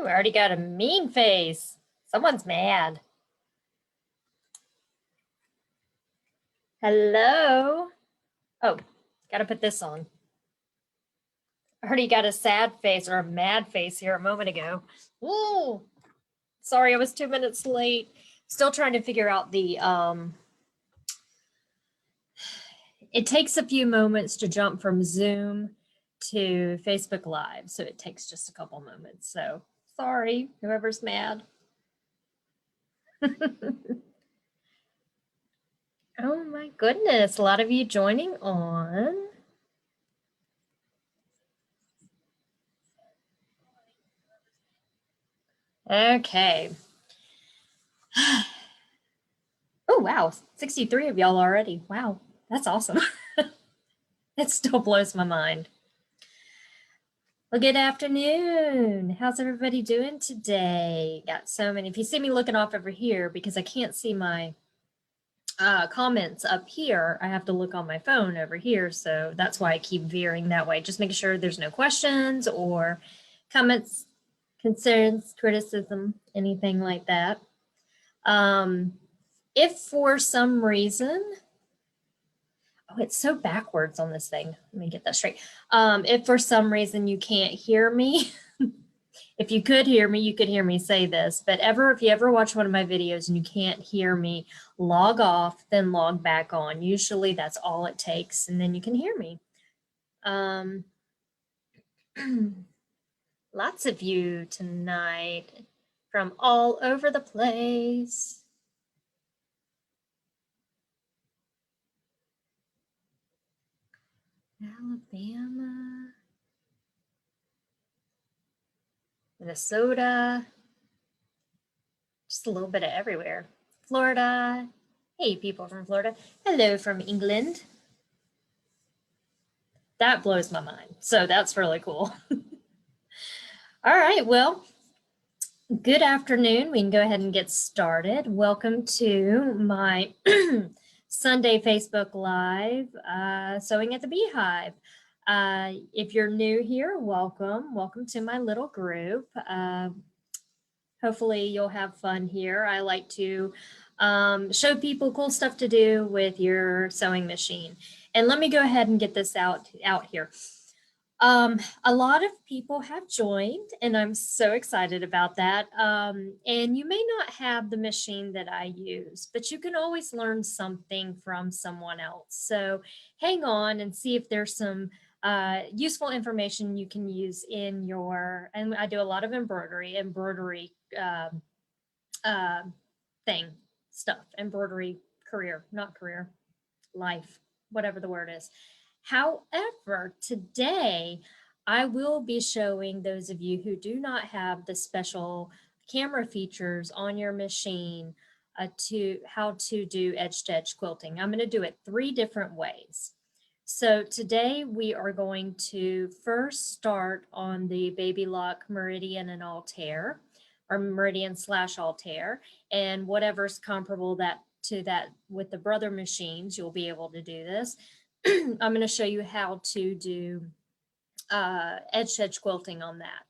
Ooh, I already got a mean face. Someone's mad. Hello. Oh, gotta put this on. I already got a sad face or a mad face here a moment ago. Ooh, sorry, I was 2 minutes late. Still trying to figure out the, it takes a few moments to jump from Zoom to Facebook Live. So it takes just a couple moments. So sorry, whoever's mad. Oh my goodness, a lot of you joining on. Okay. Oh, wow, 63 of y'all already. Wow, that's awesome. It still blows my mind. Well, good afternoon. How's everybody doing today? Got so many. If you see me looking off over here, because I can't see my comments up here, I have to look on my phone over here. So that's why I keep veering that way. Just making sure there's no questions or comments, concerns, criticism, anything like that. If for some reason, oh, it's so backwards on this thing. Let me get that straight. If for some reason you can't hear me, if you could hear me, you could hear me say this, but if you ever watch one of my videos and you can't hear me, log off, then log back on. Usually that's all it takes, and then you can hear me. Lots of you tonight from all over the place. Alabama, Minnesota, just a little bit of everywhere. Florida. Hey, people from Florida. Hello from England. That blows my mind. So that's really cool. All right, well, good afternoon. We can go ahead and get started. Welcome to my Sunday Facebook Live, Sewing at the Beehive. If you're new here, welcome. Welcome to my little group. Hopefully you'll have fun here. I like to show people cool stuff to do with your sewing machine. And let me go ahead and get this out here. A lot of people have joined, and I'm so excited about that. And you may not have the machine that I use, but you can always learn something from someone else. So hang on and see if there's some useful information you can use in your, and I do a lot of embroidery embroidery career, not career, life, whatever the word is. However, today I will be showing those of you who do not have the special camera features on your machine how to do edge-to-edge quilting. I'm going to do it 3 different ways. So today we are going to first start on the Baby Lock Meridian and Altair, or Meridian/Altair, and whatever's comparable to that with the brother machines, you'll be able to do this. I'm going to show you how to do edge-to-edge quilting on that.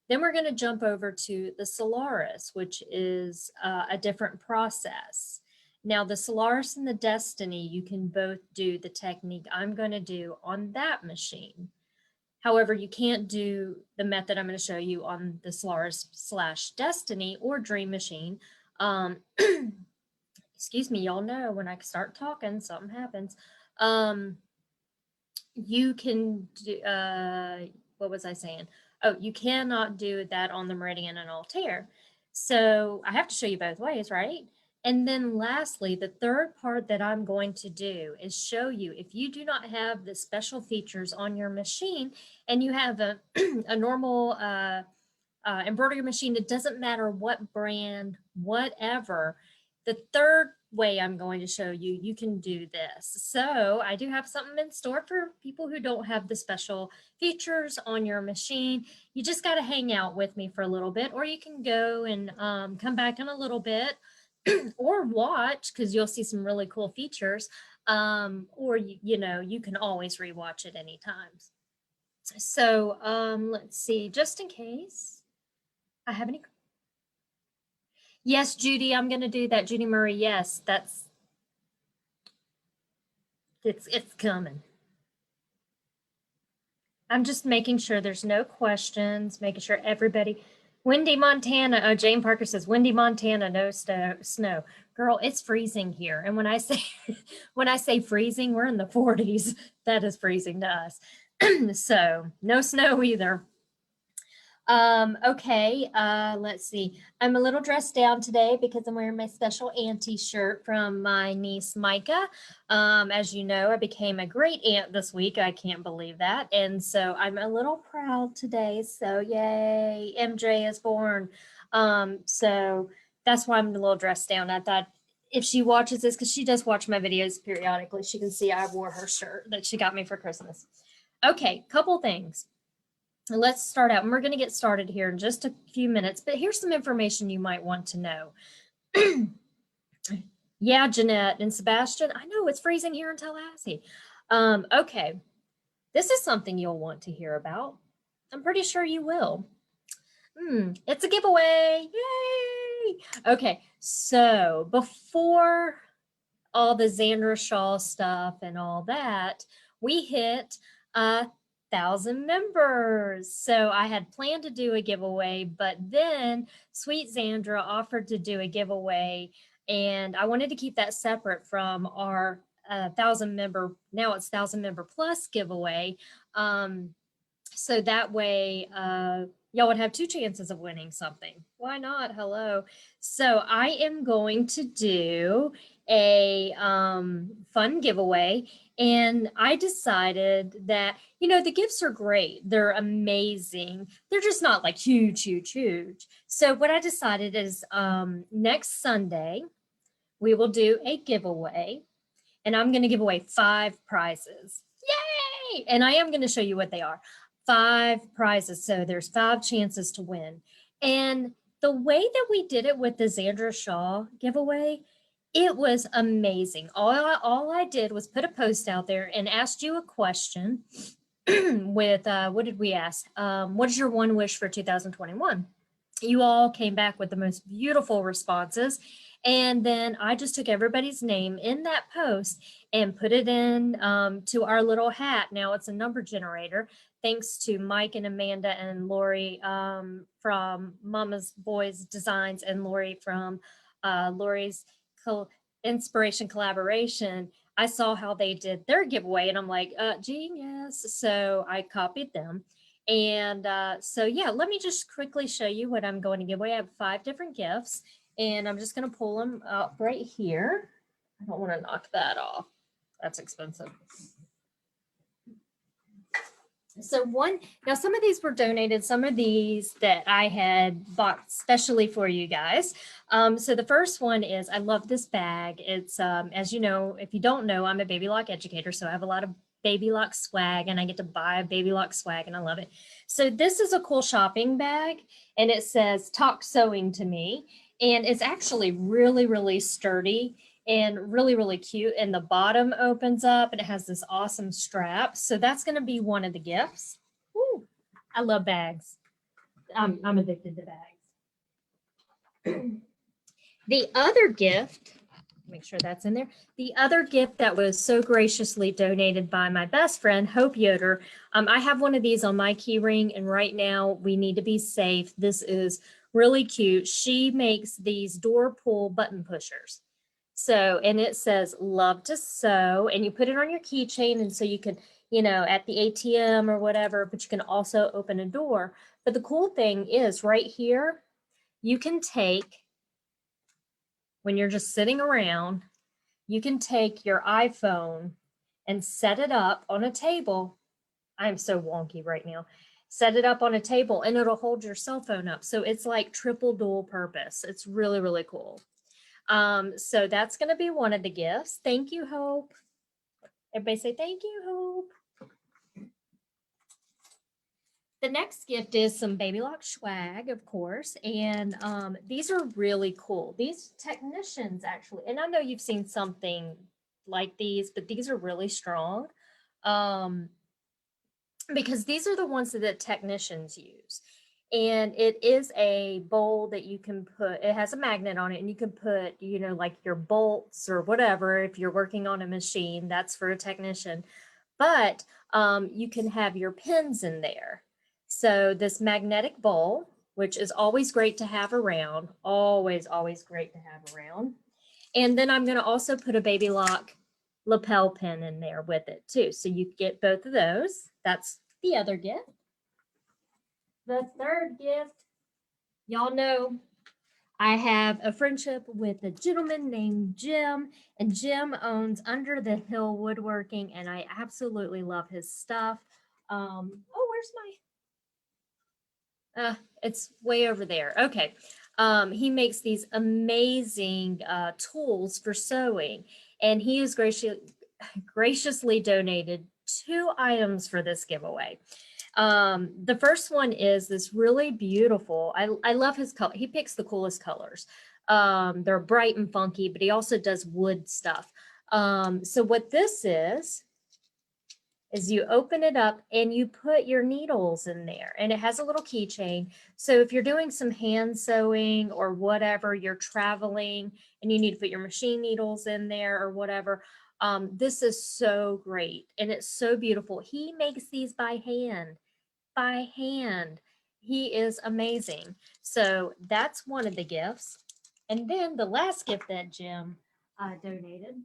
Then we're going to jump over to the Solaris, which is a different process. Now the Solaris and the Destiny, you can both do the technique I'm going to do on that machine. However, you can't do the method I'm going to show you on the Solaris/Destiny or Dream Machine. Excuse me, y'all know when I start talking, something happens. You can do, what was I saying? Oh, you cannot do that on the Meridian and Altair. So I have to show you both ways, right? And then lastly, the third part that I'm going to do is show you if you do not have the special features on your machine and you have a, a normal embroidery machine, it doesn't matter what brand, whatever, the third way I'm going to show you, you can do this. So I do have something in store for people who don't have the special features on your machine. You just got to hang out with me for a little bit, or you can go and come back in a little bit or watch, because you'll see some really cool features, or you know, you can always rewatch it anytime. So let's see, just in case. I have any? Yes, Judy, I'm going to do that. Judy Murray, yes, it's coming. I'm just making sure there's no questions, making sure everybody. Windy, Montana. Oh, Jane Parker says, Windy, Montana, no snow. Girl, it's freezing here. And when I say when I say freezing, we're in the 40s. That is freezing to us. So no snow either. Okay, let's see. I'm a little dressed down today because I'm wearing my special auntie shirt from my niece Micah. As you know, I became a great aunt this week. I can't believe that. And so I'm a little proud today. So yay, MJ is born. So that's why I'm a little dressed down. I thought if she watches this, because she does watch my videos periodically, she can see I wore her shirt that she got me for Christmas. Okay, couple things. Let's start out, and we're going to get started here in just a few minutes, but here's some information you might want to know. Yeah, Jeanette and Sebastian, I know it's freezing here in Tallahassee. Okay, this is something you'll want to hear about. I'm pretty sure you will. It's a giveaway. Yay! Okay, so before all the Xandra Shaw stuff and all that, we hit 1,000 members. So I had planned to do a giveaway, but then Sweet Xandra offered to do a giveaway, and I wanted to keep that separate from our 1,000 member, now it's 1,000 member plus giveaway. So that way, y'all would have two chances of winning something. Why not? Hello. So I am going to do a fun giveaway. And I decided that, the gifts are great. They're amazing. They're just not like huge, huge, huge. So what I decided is next Sunday, we will do a giveaway. And I'm going to give away 5 prizes. Yay! And I am going to show you what they are. 5 prizes. So there's 5 chances to win. And the way that we did it with the Xandra Shaw giveaway, it was amazing. All I did was put a post out there and asked you a question with what did we ask? What is your one wish for 2021? You all came back with the most beautiful responses. And then I just took everybody's name in that post and put it in to our little hat. Now it's a number generator. Thanks to Mike and Amanda and Lori from Mama's Boys Designs and Lori from Lori's Inspiration Collaboration. I saw how they did their giveaway and I'm like, genius. So I copied them. And so, yeah, let me just quickly show you what I'm going to give away. I have 5 different gifts and I'm just going to pull them up right here. I don't want to knock that off. That's expensive. So now some of these were donated, some of these that I had bought specially for you guys. So the first one is, I love this bag. It's, as you know, if you don't know, I'm a Baby Lock educator, so I have a lot of Baby Lock swag and I get to buy Baby Lock swag and I love it. So this is a cool shopping bag and it says talk sewing to me. And it's actually really, really sturdy and really, really cute. And the bottom opens up and it has this awesome strap. So that's going to be one of the gifts. Ooh, I love bags. I'm addicted to bags. The other gift, make sure that's in there. The other gift that was so graciously donated by my best friend, Hope Yoder. I have one of these on my key ring, and right now we need to be safe. This is really cute. She makes these door pull button pushers. So, and it says love to sew, and you put it on your keychain, and so you can, at the ATM or whatever, but you can also open a door. But the cool thing is right here, you can take, when you're just sitting around, you can take your iPhone and set it up on a table. I'm so wonky right now. Set it up on a table and it'll hold your cell phone up. So it's like triple dual purpose. It's really, really cool. So that's going to be one of the gifts. Thank you, Hope. Everybody say thank you, Hope. The next gift is some Baby Lock swag, of course, and these are really cool. These technicians actually, and I know you've seen something like these, but these are really strong because these are the ones that technicians use. And it is a bowl that you can put, it has a magnet on it, and you can put, you know, like your bolts or whatever. If you're working on a machine, that's for a technician. But you can have your pins in there. So this magnetic bowl, which is always great to have around, always great to have around. And then I'm going to also put a baby lock lapel pin in there with it too. So you get both of those. That's the other gift. The third gift, y'all know I have a friendship with a gentleman named Jim, and Jim owns Under the Hill Woodworking, and I absolutely love his stuff. Oh, where's my? It's way over there. Okay. He makes these amazing tools for sewing, and he has graciously donated 2 items for this giveaway. The first one is this really beautiful, I love his color. He picks the coolest colors. They're bright and funky, but he also does wood stuff. So what this is you open it up and you put your needles in there, and it has a little keychain. So if you're doing some hand sewing or whatever, you're traveling and you need to put your machine needles in there or whatever, this is so great and it's so beautiful. He makes these by hand. By hand. He is amazing. So that's one of the gifts. And then the last gift that Jim donated,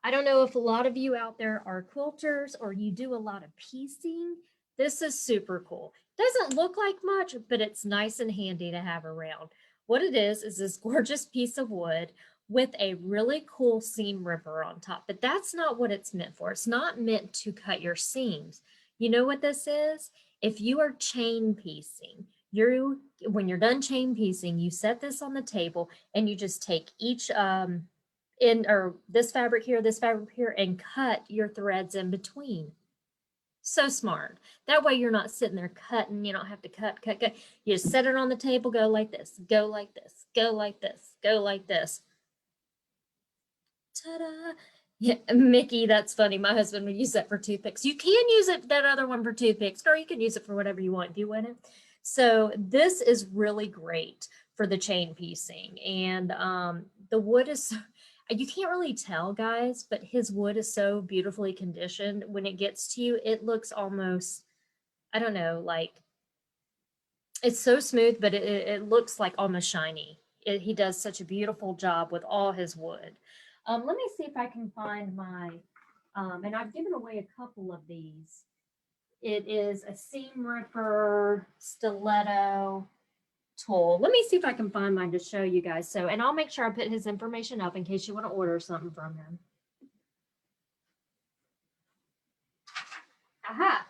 I don't know if a lot of you out there are quilters or you do a lot of piecing. This is super cool. Doesn't look like much, but it's nice and handy to have around. What it is this gorgeous piece of wood with a really cool seam ripper on top, but that's not what it's meant for. It's not meant to cut your seams. You know what this is? If you are chain piecing, when you're done chain piecing, you set this on the table and you just take each in or this fabric here, and cut your threads in between. So smart. That way you're not sitting there cutting. You don't have to cut. You just set it on the table, go like this, go like this, go like this, go like this. Ta-da. Yeah, Mickey, that's funny. My husband would use that for toothpicks. You can use it, that other one, for toothpicks, or you can use it for whatever you want. Do you want it? So this is really great for the chain piecing. And the wood is, you can't really tell, guys, but his wood is so beautifully conditioned. When it gets to you, it looks almost, I don't know, like it's so smooth, but it looks like almost shiny. He does such a beautiful job with all his wood. Let me see if I can find my, and I've given away a couple of these. It is a seam ripper stiletto tool. Let me see if I can find mine to show you guys. So, and I'll make sure I put his information up in case you want to order something from him. Aha.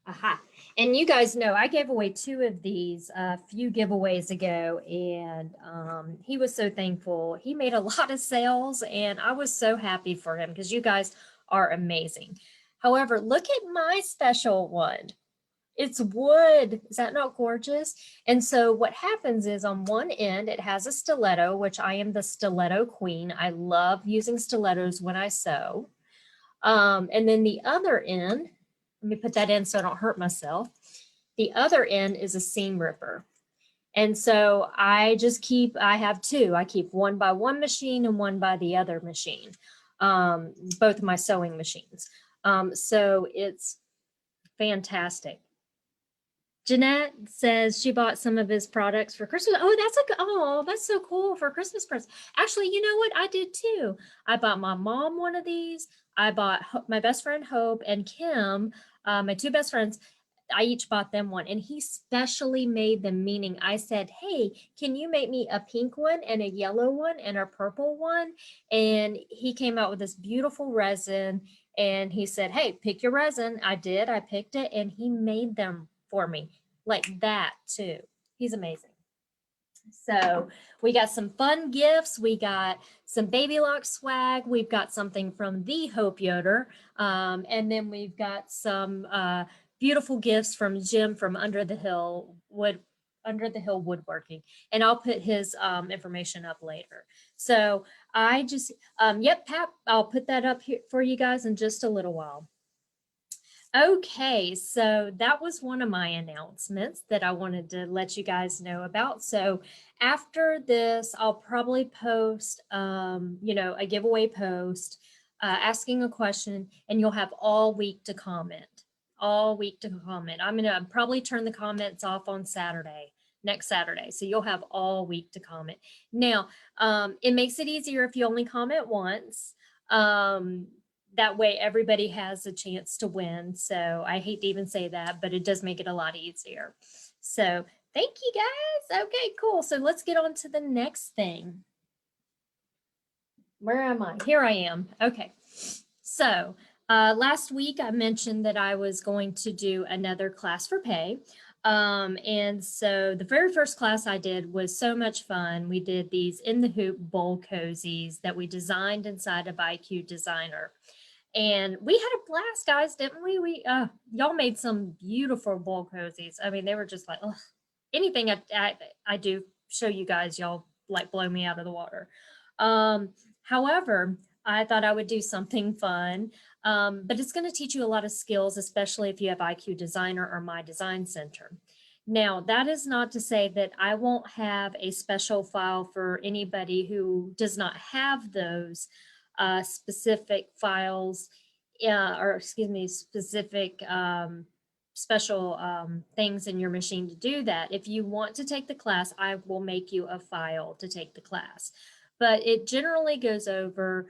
Aha. And you guys know I gave away 2 of these a few giveaways ago, and he was so thankful. He made a lot of sales, and I was so happy for him because you guys are amazing. However, look at my special one. It's wood. Is that not gorgeous? And so what happens is on one end, it has a stiletto, which I am the stiletto queen. I love using stilettos when I sew. And then the other end, let me put that in so I don't hurt myself. The other end is a seam ripper. And so I have 2. I keep one by one machine and one by the other machine, both of my sewing machines. So it's fantastic. Jeanette says she bought some of his products for Christmas. Oh, that's so cool for Christmas presents. Actually, you know what? I did too. I bought my mom one of these. I bought my best friend Hope and Kim, my 2 best friends. I each bought them one, and he specially made them, meaning I said, hey, can you make me a pink one and a yellow one and a purple one? And he came out with this beautiful resin, and he said, hey, pick your resin. I did. I picked it, and he made them for me like that too. He's amazing. So we got some fun gifts. We got some Baby Lock swag. We've got something from the Hope Yoder. And then we've got some beautiful gifts from Jim from Under the Hill Woodworking. And I'll put his information up later. So I just, yep, Pat, I'll put that up here for you guys in just a little while. Okay, so that was one of my announcements that I wanted to let you guys know about. So after this, I'll probably post, a giveaway post asking a question, and you'll have all week to comment. All week to comment. I'm gonna probably turn the comments off on Saturday, next Saturday. So you'll have all week to comment. Now, it makes it easier if you only comment once. That way everybody has a chance to win. So I hate to even say that, but it does make it a lot easier. So thank you guys. Okay, cool. So let's get on to the next thing. Where am I? Here I am. Okay. So last week I mentioned that I was going to do another class for pay. And so the very first class I did was so much fun. We did these in the hoop bowl cozies that we designed inside of IQ Designer. And we had a blast, guys, didn't we? Y'all made some beautiful bowl cozies. I mean, they were just like, ugh. Anything I do show you guys, y'all like blow me out of the water. However, I thought I would do something fun, but it's going to teach you a lot of skills, especially if you have IQ Designer or My Design Center. Now, that is not to say that I won't have a special file for anybody who does not have those specific files, or excuse me, specific special things in your machine to do that. If you want to take the class, I will make you a file to take the class. But it generally goes over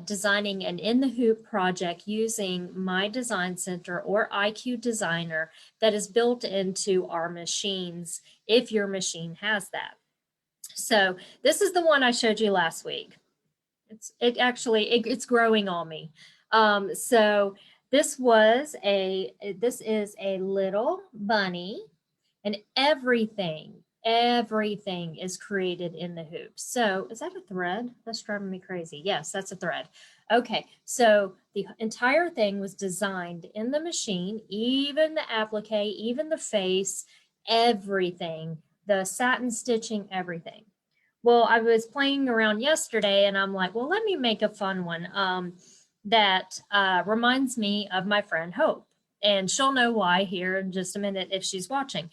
designing an in the hoop project using My Design Center or IQ Designer that is built into our machines if your machine has that. So this is the one I showed you last week. It's growing on me. So this is a little bunny, and everything is created in the hoop. So is that a thread? That's driving me crazy. Yes, that's a thread. Okay, so the entire thing was designed in the machine, even the applique, even the face, everything, the satin stitching, everything. Well, I was playing around yesterday and I'm like, well, let me make a fun one that reminds me of my friend Hope. And she'll know why here in just a minute if she's watching.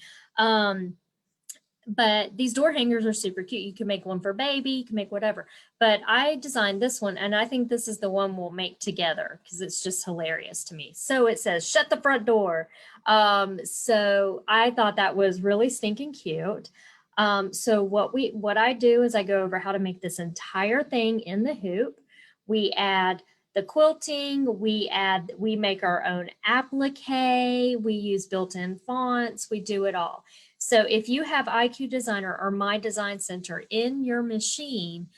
But these door hangers are super cute. You can make one for baby, you can make whatever. But I designed this one, and I think this is the one we'll make together because it's just hilarious to me. So it says, shut the front door. So I thought that was really stinking cute. So what I do is I go over how to make this entire thing in the hoop. We add the quilting, we make our own applique, we use built-in fonts, we do it all. So if you have IQ Designer or My Design Center in your machine,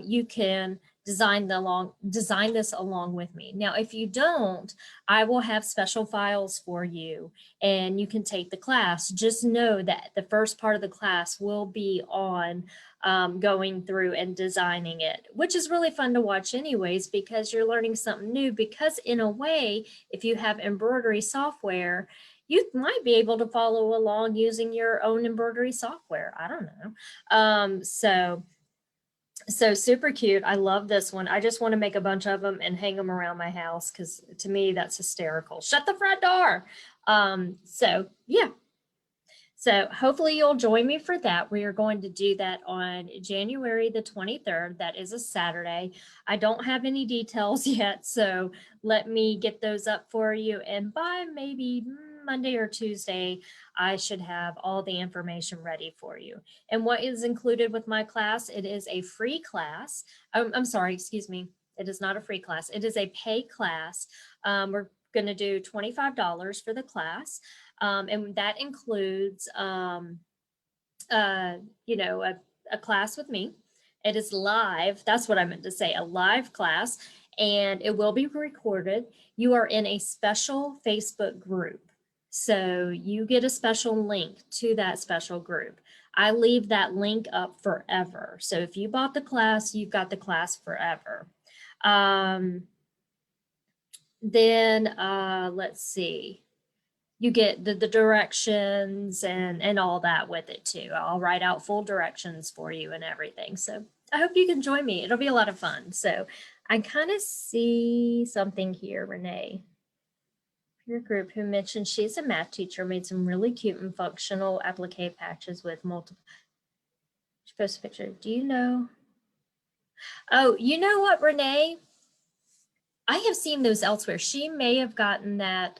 you can design this along with me. Now, if you don't, I will have special files for you and you can take the class. Just know that the first part of the class will be on going through and designing it, which is really fun to watch anyways, because you're learning something new. Because in a way, if you have embroidery software, you might be able to follow along using your own embroidery software. I don't know. So super cute. I love this one. I just want to make a bunch of them and hang them around my house because to me, that's hysterical. Shut the front door. So yeah. So hopefully you'll join me for that. We are going to do that on January the 23rd. That is a Saturday. I don't have any details yet, so let me get those up for you. And by maybe Monday or Tuesday, I should have all the information ready for you. And what is included with my class? It is a free class. I'm sorry, excuse me. It is not a free class. It is a pay class. We're going to do $25 for the class. And that includes, a class with me. It is live. That's what I meant to say, a live class, and it will be recorded. You are in a special Facebook group. So you get a special link to that special group. I leave that link up forever. So if you bought the class, you've got the class forever. Let's see. You get the directions and all that with it too. I'll write out full directions for you and everything. So I hope you can join me. It'll be a lot of fun. So I kind of see something here, Renee. your group who mentioned she's a math teacher made some really cute and functional applique patches with multiple. She posted a picture. Do you know? Oh, you know what, Renee? I have seen those elsewhere. She may have gotten that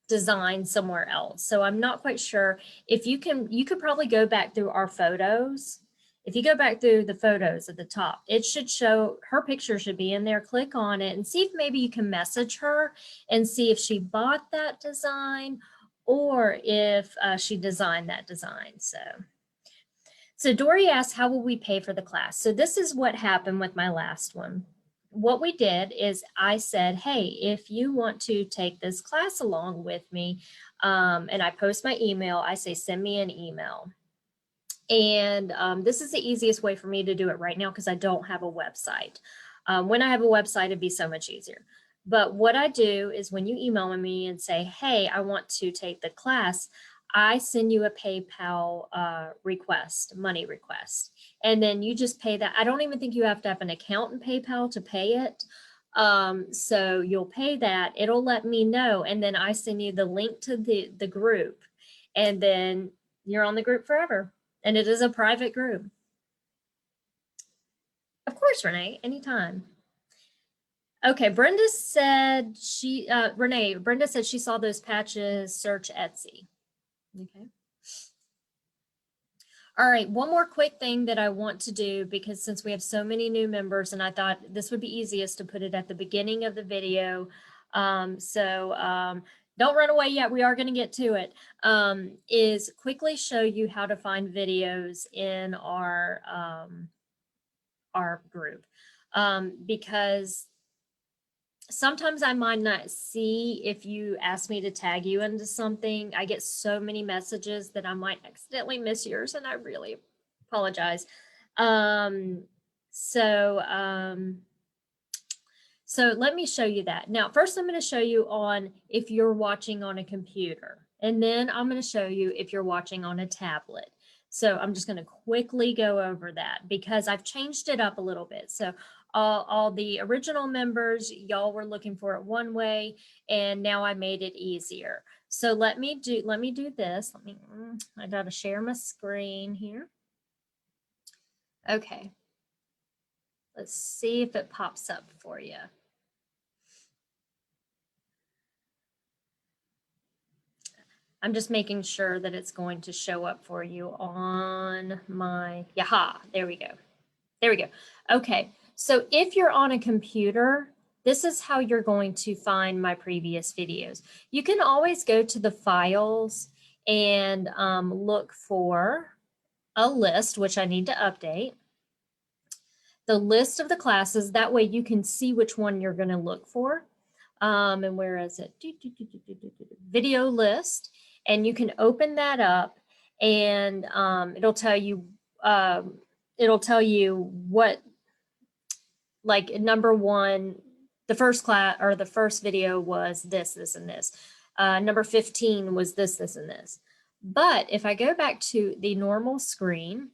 design somewhere else. So I'm not quite sure. If you can, you could probably go back through our photos. If you go back through the photos at the top, it should show her picture should be in there. Click on it and see if maybe you can message her and see if she bought that design or if she designed that design. So Dory asked, how will we pay for the class? So this is what happened with my last one. What we did is I said, hey, if you want to take this class along with me, and I post my email, I say, send me an email. And this is the easiest way for me to do it right now because I don't have a website. When I have a website, it'd be so much easier. But what I do is when you email me and say, hey, I want to take the class, I send you a PayPal request, money request, and then you just pay that. I don't even think you have to have an account in PayPal to pay it. So you'll pay that, it'll let me know, and then I send you the link to the group, and then you're on the group forever. And it is a private group. Of course, Renee, anytime. Okay, Brenda said Brenda said she saw those patches, search Etsy. Okay. All right, one more quick thing that I want to do, because since we have so many new members and I thought this would be easiest to put it at the beginning of the video. Don't run away yet, we are going to get to it. Is quickly show you how to find videos in our group, because sometimes I might not see if you ask me to tag you into something. I get so many messages that I might accidentally miss yours, and I really apologize. So let me show you that. Now, first I'm going to show you on if you're watching on a computer, and then I'm going to show you if you're watching on a tablet. So I'm just going to quickly go over that because I've changed it up a little bit. So all the original members, y'all were looking for it one way, and now I made it easier. So let me do this. I got to share my screen here. Okay. Let's see if it pops up for you. I'm just making sure that it's going to show up for you on my, yaha, there we go. There we go. Okay, so if you're on a computer, this is how you're going to find my previous videos. You can always go to the files and look for a list, which I need to update. The list of the classes, that way you can see which one you're going to look for. And where is it? Video list. And you can open that up, and it'll tell you what, like number one, the first class or the first video was this, and this. Number 15 was this, and this. But if I go back to the normal screen,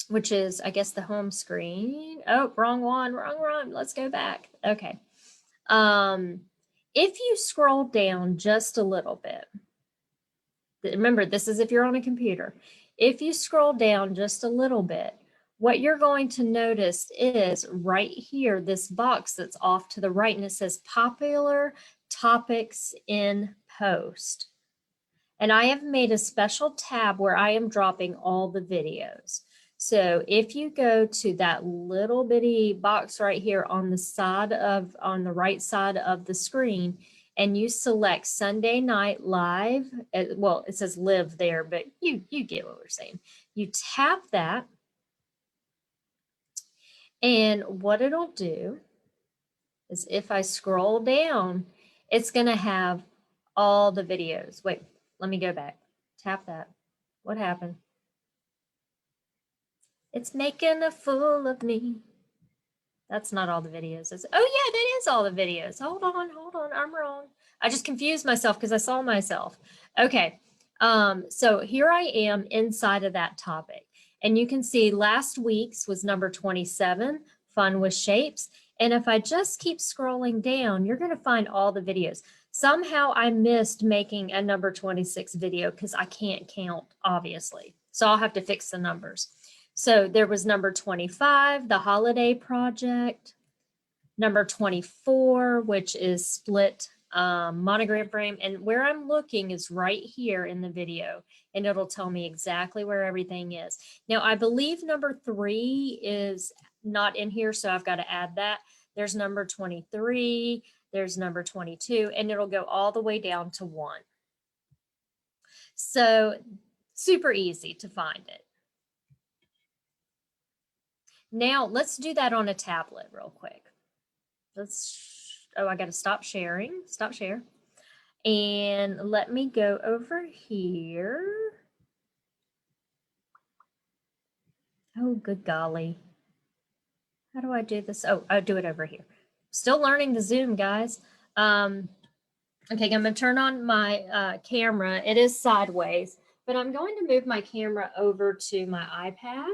which is, I guess, the home screen. Oh, wrong one, wrong. Let's go back. Okay. If you scroll down just a little bit, remember, this is if you're on a computer. If you scroll down just a little bit, what you're going to notice is right here, this box that's off to the right, and it says popular topics in post. And I have made a special tab where I am dropping all the videos. So if you go to that little bitty box right here on the right side of the screen, and you select Sunday Night Live, well, it says live there, but you get what we're saying. You tap that, and what it'll do is if I scroll down, it's going to have all the videos. Wait, let me go back. Tap that. What happened? It's making a fool of me. That's not all the videos. Oh yeah, that is all the videos. Hold on, I'm wrong. I just confused myself because I saw myself. Okay, so here I am inside of that topic. And you can see last week's was number 27, Fun with Shapes. And if I just keep scrolling down, you're gonna find all the videos. Somehow I missed making a number 26 video because I can't count, obviously. So I'll have to fix the numbers. So there was number 25, the holiday project, number 24, which is split monogram frame. And where I'm looking is right here in the video, and it'll tell me exactly where everything is. Now, I believe number 3 is not in here, so I've got to add that. There's number 23, there's number 22, and it'll go all the way down to 1. So super easy to find it. Now let's do that on a tablet real quick. I got to stop share. And let me go over here. Oh, good golly. How do I do this? Oh, I'll do it over here. Still learning the Zoom, guys. Okay, I'm going to turn on my camera. It is sideways, but I'm going to move my camera over to my iPad.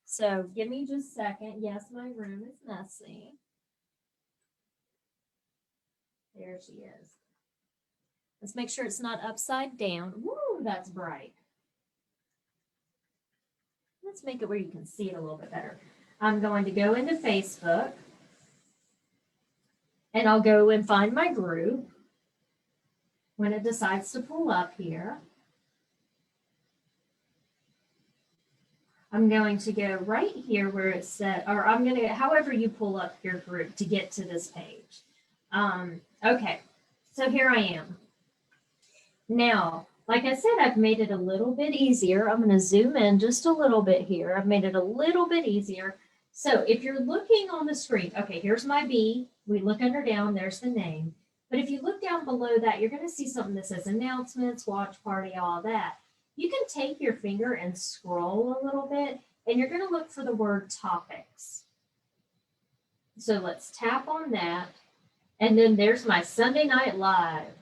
So give me just a second. Yes, my room is messy. There she is. Let's make sure it's not upside down. Woo, that's bright. Let's make it where you can see it a little bit better. I'm going to go into Facebook, and I'll go and find my group when it decides to pull up here. I'm going to go right here where it said, or I'm going to, however you pull up your group to get to this page. Okay, so here I am. Now, like I said, I've made it a little bit easier. I'm going to zoom in just a little bit here. I've made it a little bit easier. So if you're looking on the screen, okay, here's my B. We look under down, there's the name. But if you look down below that, you're going to see something that says announcements, watch party, all that. You can take your finger and scroll a little bit, and you're going to look for the word topics. So let's tap on that. And then there's my Sunday Night Live.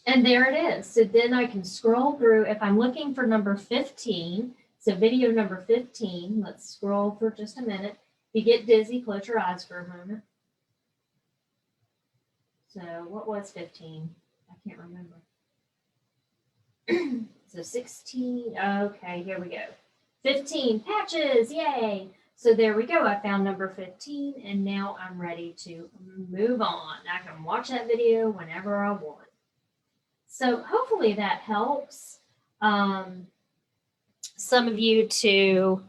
And there it is. So then I can scroll through. If I'm looking for number 15, so video number 15, let's scroll for just a minute. If you get dizzy, close your eyes for a moment. So what was 15? I can't remember. So 16, okay, here we go. 15, patches, yay. So there we go, I found number 15, and now I'm ready to move on. I can watch that video whenever I want. So hopefully that helps some of you to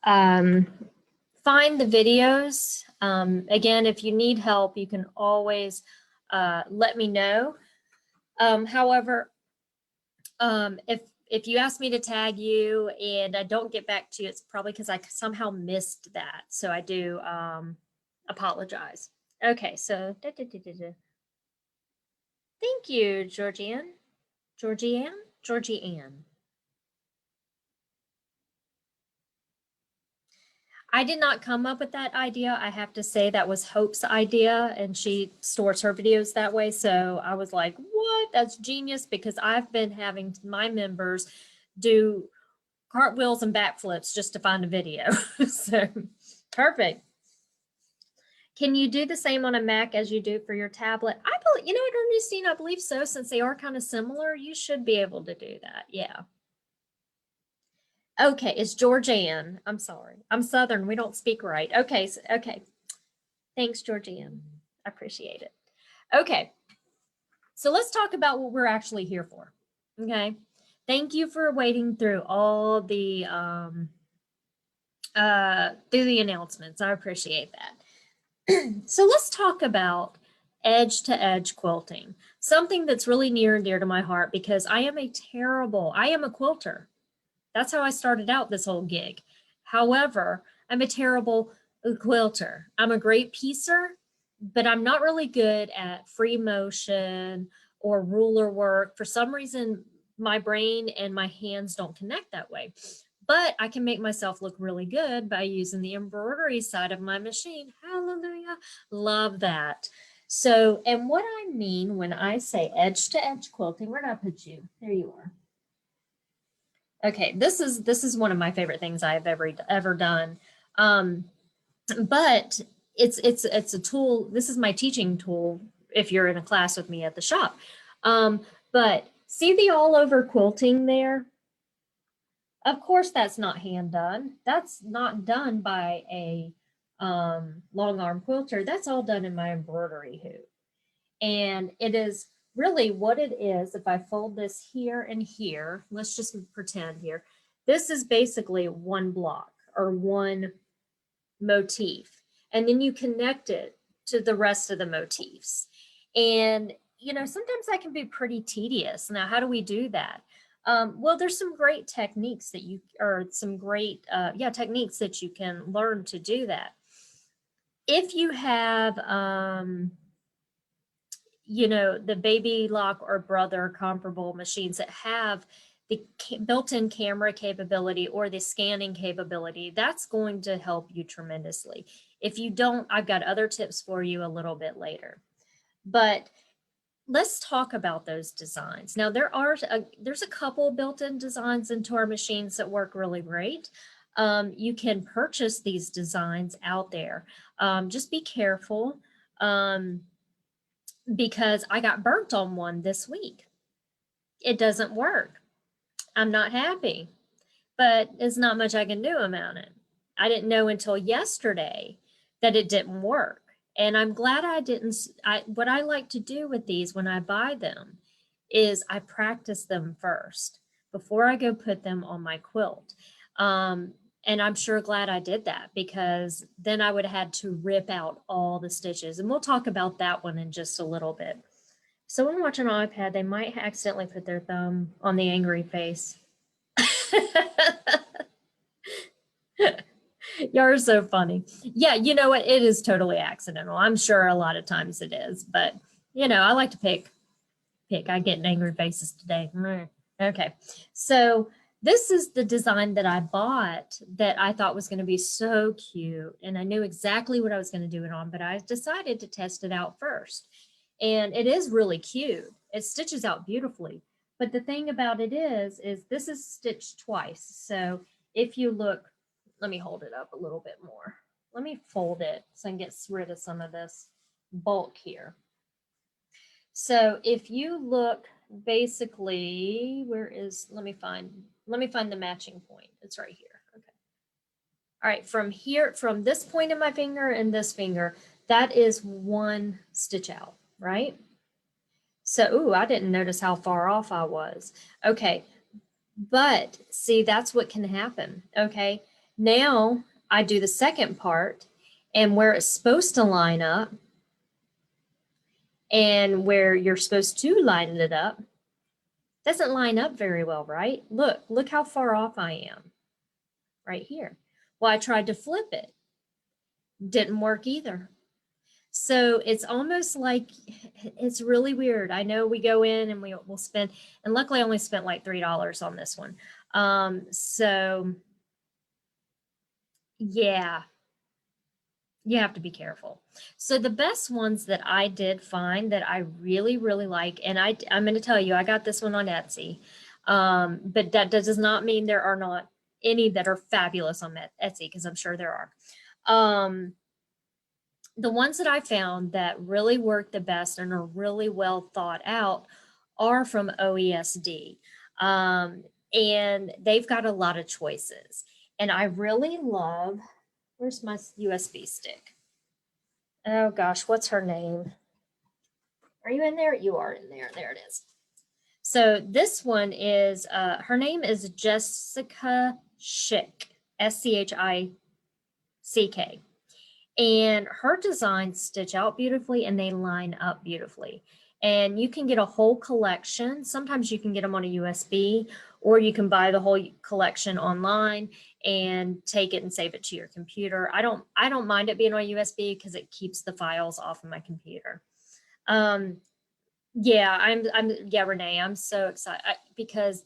find the videos. Again, if you need help, you can always let me know. However, if you ask me to tag you and I don't get back to you, it's probably because I somehow missed that. So I do apologize. Okay, so thank you, Georgianne. Georgianne. I did not come up with that idea. I have to say that was Hope's idea, and she stores her videos that way. So I was like, what? That's genius, because I've been having my members do cartwheels and backflips just to find a video. So perfect. Can you do the same on a Mac as you do for your tablet? I believe, you know what, Ernestine, I believe so. Since they are kind of similar, you should be able to do that. Yeah. Okay, it's Georgianne. I'm sorry. I'm Southern. We don't speak right. Okay, so, okay. Thanks, Georgianne. I appreciate it. Okay, so let's talk about what we're actually here for. Okay, thank you for waiting through all the announcements. I appreciate that. So let's talk about edge-to-edge quilting, something that's really near and dear to my heart because I am a quilter. That's how I started out this whole gig. However, I'm a terrible quilter. I'm a great piecer, but I'm not really good at free motion or ruler work. For some reason, my brain and my hands don't connect that way. But I can make myself look really good by using the embroidery side of my machine. Hallelujah. Love that. So, and what I mean when I say edge-to-edge quilting, where did I put you? There you are. Okay, this is one of my favorite things I've ever done. But it's a tool. This is my teaching tool if you're in a class with me at the shop. But see the all over quilting there? Of course, that's not hand done. That's not done by a long arm quilter. That's all done in my embroidery hoop. And it is really what it is. If I fold this here and here, let's just pretend here, this is basically one block or one motif. And then you connect it to the rest of the motifs. And, you know, sometimes that can be pretty tedious. Now, how do we do that? Well, there's some great techniques that you, or some great, techniques that you can learn to do that. If you have, you know, the Baby Lock or Brother comparable machines that have the built-in camera capability or the scanning capability, that's going to help you tremendously. If you don't, I've got other tips for you a little bit later. But let's talk about those designs. Now, there's a couple built-in designs into our machines that work really great. You can purchase these designs out there. Just be careful because I got burnt on one this week. It doesn't work. I'm not happy, but there's not much I can do about it. I didn't know until yesterday that it didn't work. And I'm glad I didn't. What I like to do with these when I buy them is I practice them first before I go put them on my quilt. And I'm sure glad I did that, because then I would have had to rip out all the stitches. And we'll talk about that one in just a little bit. So when watching an iPad, they might accidentally put their thumb on the angry face. You're so funny. Yeah, you know what? It is totally accidental. I'm sure a lot of times it is, but you know, I like to pick. I get angry faces today. Okay, so this is the design that I bought that I thought was going to be so cute, and I knew exactly what I was going to do it on, but I decided to test it out first. And it is really cute. It stitches out beautifully. But the thing about it is this is stitched twice. So if you look, let me hold it up a little bit more. Let me fold it so I can get rid of some of this bulk here. So if you look, basically, let me find the matching point. It's right here. Okay. All right, from this point in my finger and this finger, that is one stitch out. Right? So, I didn't notice how far off I was. Okay, but see, that's what can happen. Okay, now I do the second part, and where it's supposed to line up and where you're supposed to line it up doesn't line up very well, right? Look how far off I am right here. Well, I tried to flip it. Didn't work either. So it's almost like, it's really weird. I know we go in and we'll spend, and luckily I only spent like $3 on this one. So yeah, you have to be careful. So the best ones that I did find that I really, really like, and I'm going to tell you, I got this one on Etsy, but that does not mean there are not any that are fabulous on Etsy, because I'm sure there are. The ones that I found that really work the best and are really well thought out are from OESD. And they've got a lot of choices. And I really love, where's my USB stick? Oh gosh, what's her name? Are you in there? You are in there. There it is. So this one is, her name is Jessica Schick, SCHICK. And her designs stitch out beautifully and they line up beautifully. And you can get a whole collection. Sometimes you can get them on a USB, or you can buy the whole collection online and take it and save it to your computer. I don't mind it being on USB because it keeps the files off of my computer. Yeah, Renee, I'm so excited because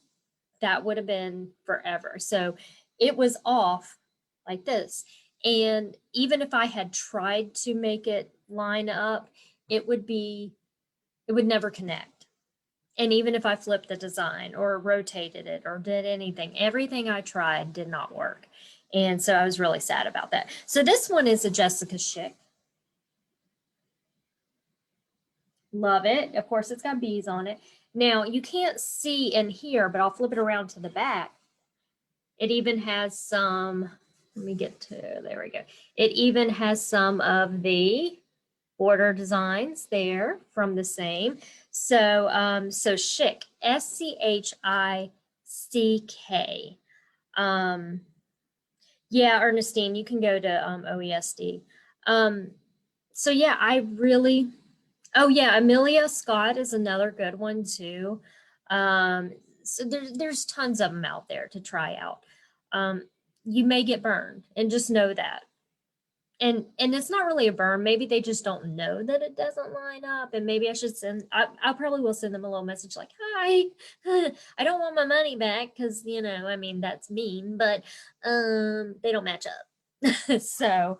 that would have been forever. So it was off like this. And even if I had tried to make it line up, it would never connect. And even if I flipped the design or rotated it or did anything, everything I tried did not work. And so I was really sad about that. So this one is a Jessica Schick. Love it. Of course, it's got bees on it. Now, you can't see in here, but I'll flip it around to the back. It even has some, let me get to, there we go. It even has some of the border designs there from the same. So, so Schick, SCHICK. Yeah, Ernestine, you can go to OESD. So yeah, I really, oh yeah, Amelia Scott is another good one too. So there's tons of them out there to try out. You may get burned, and just know that. And it's not really a burn. Maybe they just don't know that it doesn't line up, and maybe I should send. I probably will send them a little message like, "Hi, I don't want my money back because I mean that's mean, but they don't match up." So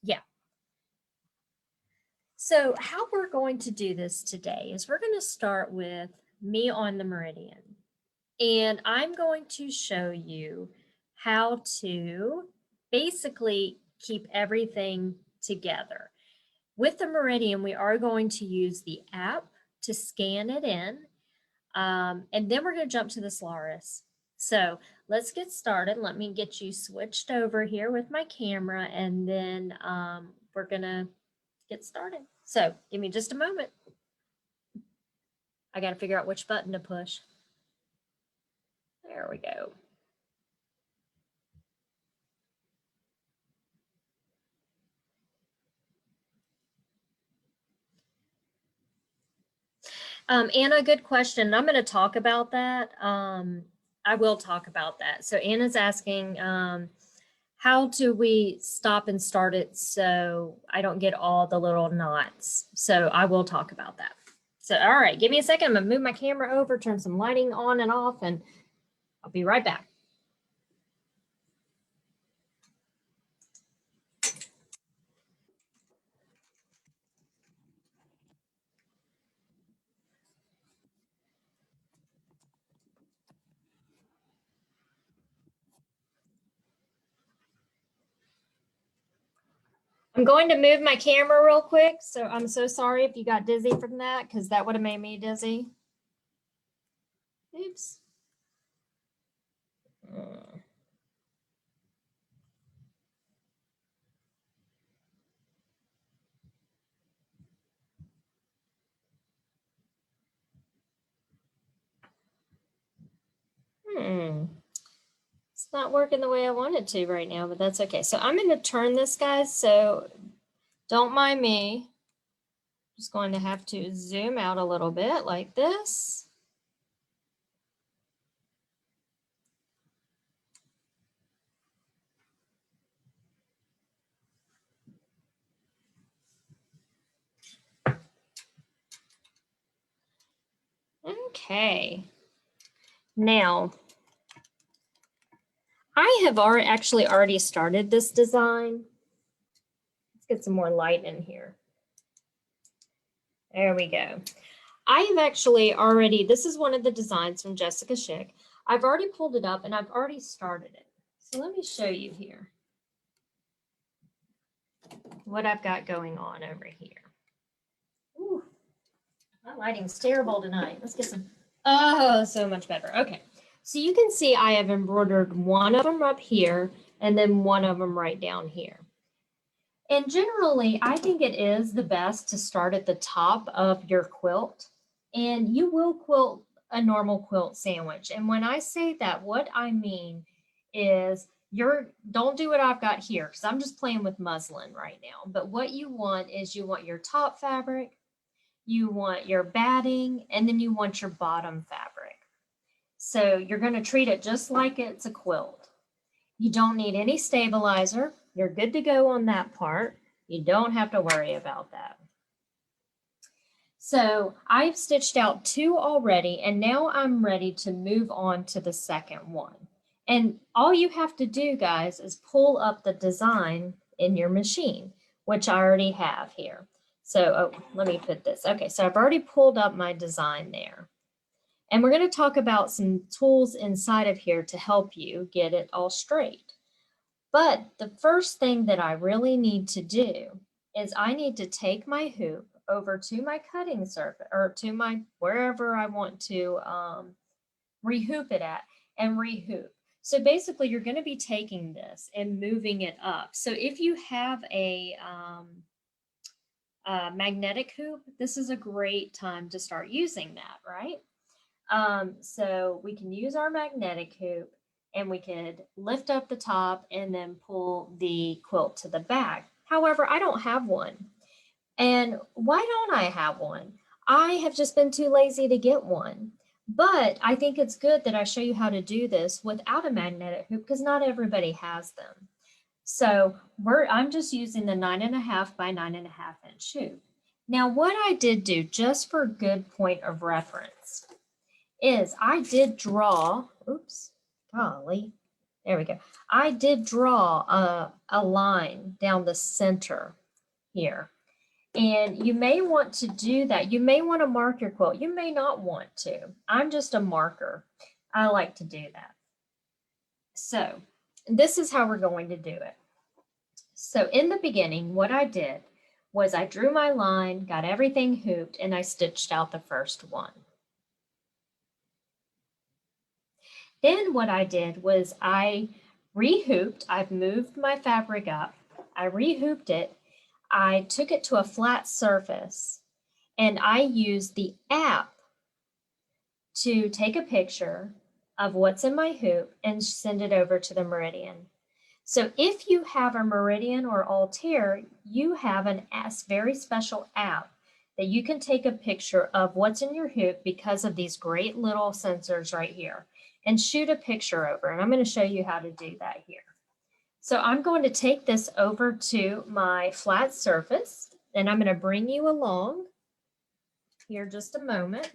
yeah. So how we're going to do this today is we're going to start with me on the meridian. And I'm going to show you how to basically keep everything together. With the meridian, we are going to use the app to scan it in. And then we're going to jump to the Solaris. So let's get started. Let me get you switched over here with my camera, and then we're going to get started. So give me just a moment. I got to figure out which button to push. There we go. Anna, good question. I'm going to talk about that. I will talk about that. So Anna's asking, how do we stop and start it so I don't get all the little knots? So I will talk about that. So, all right, give me a second. I'm going to move my camera over, turn some lighting on and off, and I'll be right back. I'm going to move my camera real quick. So I'm so sorry if you got dizzy from that, because that would have made me dizzy. Oops. It's not working the way I wanted to right now, but that's okay. So I'm going to turn this, guys. So don't mind me. Just going to have to zoom out a little bit like this. Okay. Now, I have actually already started this design. Let's get some more light in here. There we go. I have actually already, this is one of the designs from Jessica Schick. I've already pulled it up and I've already started it. So let me show you here what I've got going on over here. Ooh, my lighting's terrible tonight. Let's get some, oh, so much better. Okay, so you can see I have embroidered one of them up here and then one of them right down here. And generally, I think it is the best to start at the top of your quilt, and you will quilt a normal quilt sandwich. And when I say that, what I mean is don't do what I've got here, because I'm just playing with muslin right now. But what you want is you want your top fabric, you want your batting, and then you want your bottom fabric. So you're going to treat it just like it's a quilt. You don't need any stabilizer. You're good to go on that part. You don't have to worry about that. So I've stitched out 2 already, and now I'm ready to move on to the second one. And all you have to do, guys, is pull up the design in your machine, which I already have here. So let me put this. Okay, so I've already pulled up my design there. And we're going to talk about some tools inside of here to help you get it all straight. But the first thing that I really need to do is I need to take my hoop over to my cutting surface or to my wherever I want to rehoop it at and rehoop. So basically you're going to be taking this and moving it up. So if you have a magnetic hoop, this is a great time to start using that, right? So we can use our magnetic hoop and we could lift up the top and then pull the quilt to the back. However, I don't have one. And why don't I have one? I have just been too lazy to get one. But I think it's good that I show you how to do this without a magnetic hoop because not everybody has them. So I'm just using the 9.5 by 9.5 inch hoop. Now what I did do, just for good point of reference, is I did draw, oops, golly, there we go. I did draw a line down the center here. And you may want to do that. You may want to mark your quilt. You may not want to. I'm just a marker. I like to do that. So this is how we're going to do it. So in the beginning, what I did was I drew my line, got everything hooped, and I stitched out the first one. Then what I did was I rehooped. I've moved my fabric up. I rehooped it. I took it to a flat surface and I used the app to take a picture of what's in my hoop and send it over to the Meridian. So if you have a Meridian or Altair, you have a very special app that you can take a picture of what's in your hoop because of these great little sensors right here and shoot a picture over. And I'm going to show you how to do that here. So I'm going to take this over to my flat surface and I'm going to bring you along here just a moment.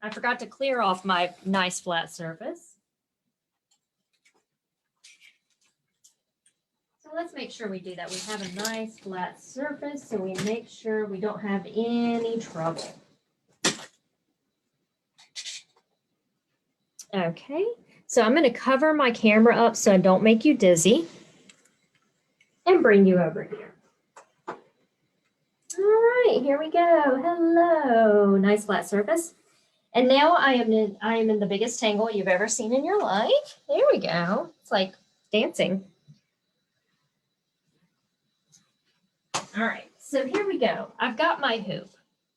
I forgot to clear off my nice flat surface. So let's make sure we do that. We have a nice flat surface so we make sure we don't have any trouble. Okay. So I'm going to cover my camera up so I don't make you dizzy and bring you over here. All right, here we go. Hello, nice flat surface. And now I am in the biggest tangle you've ever seen in your life. There we go. It's like dancing. All right, so here we go. I've got my hoop.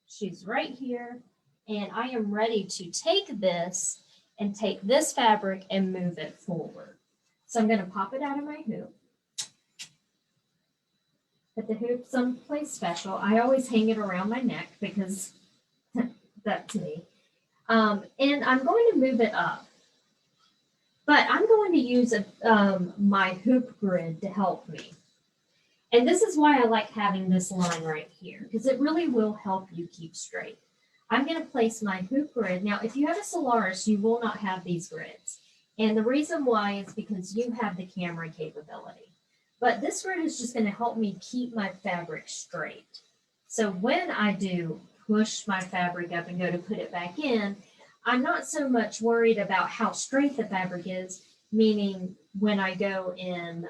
She's right here, and I am ready to take this and take this fabric and move it forward. So I'm going to pop it out of my hoop. Put the hoop someplace special. I always hang it around my neck because that's me. And I'm going to move it up. But I'm going to use my hoop grid to help me. And this is why I like having this line right here, because it really will help you keep straight. I'm going to place my hoop grid. Now, if you have a Solaris, you will not have these grids. And the reason why is because you have the camera capability. But this grid is just going to help me keep my fabric straight. So when I do push my fabric up and go to put it back in, I'm not so much worried about how straight the fabric is, meaning when I go in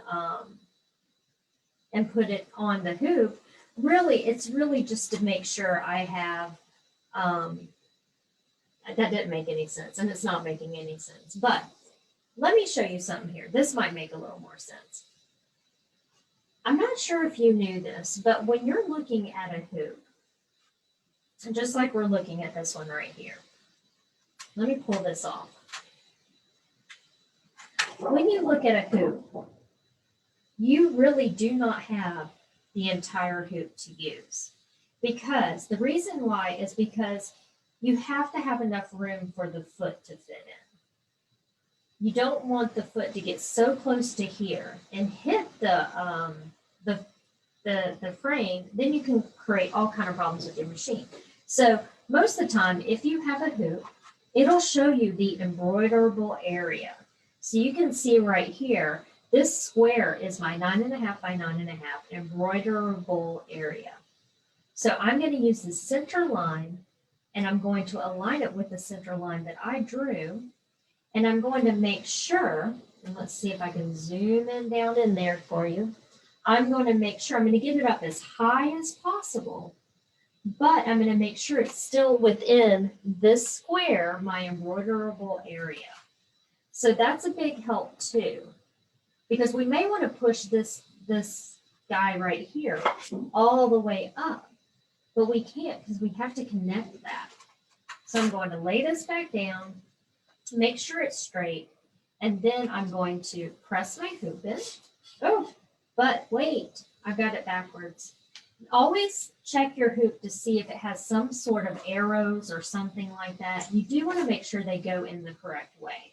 and put it on the hoop, really, it's really just to make sure I have, that didn't make any sense, and it's not making any sense. But let me show you something here. This might make a little more sense. I'm not sure if you knew this, but when you're looking at a hoop, just like we're looking at this one right here, let me pull this off. When you look at a hoop, you really do not have the entire hoop to use. Because the reason why is because you have to have enough room for the foot to fit in. You don't want the foot to get so close to here and hit the frame, then you can create all kind of problems with your machine. So most of the time, if you have a hoop, it'll show you the embroiderable area. So you can see right here, this square is my 9.5 by 9.5 embroiderable area. So I'm going to use the center line and I'm going to align it with the center line that I drew. And I'm going to make sure, and let's see if I can zoom in down in there for you. I'm going to make sure, I'm going to get it up as high as possible but I'm going to make sure it's still within this square, my embroiderable area. So that's a big help too, because we may want to push this guy right here all the way up, but we can't because we have to connect that. So I'm going to lay this back down, make sure it's straight, and then I'm going to press my hoop in. Oh, but wait, I've got it backwards. Always check your hoop to see if it has some sort of arrows or something like that. You do want to make sure they go in the correct way.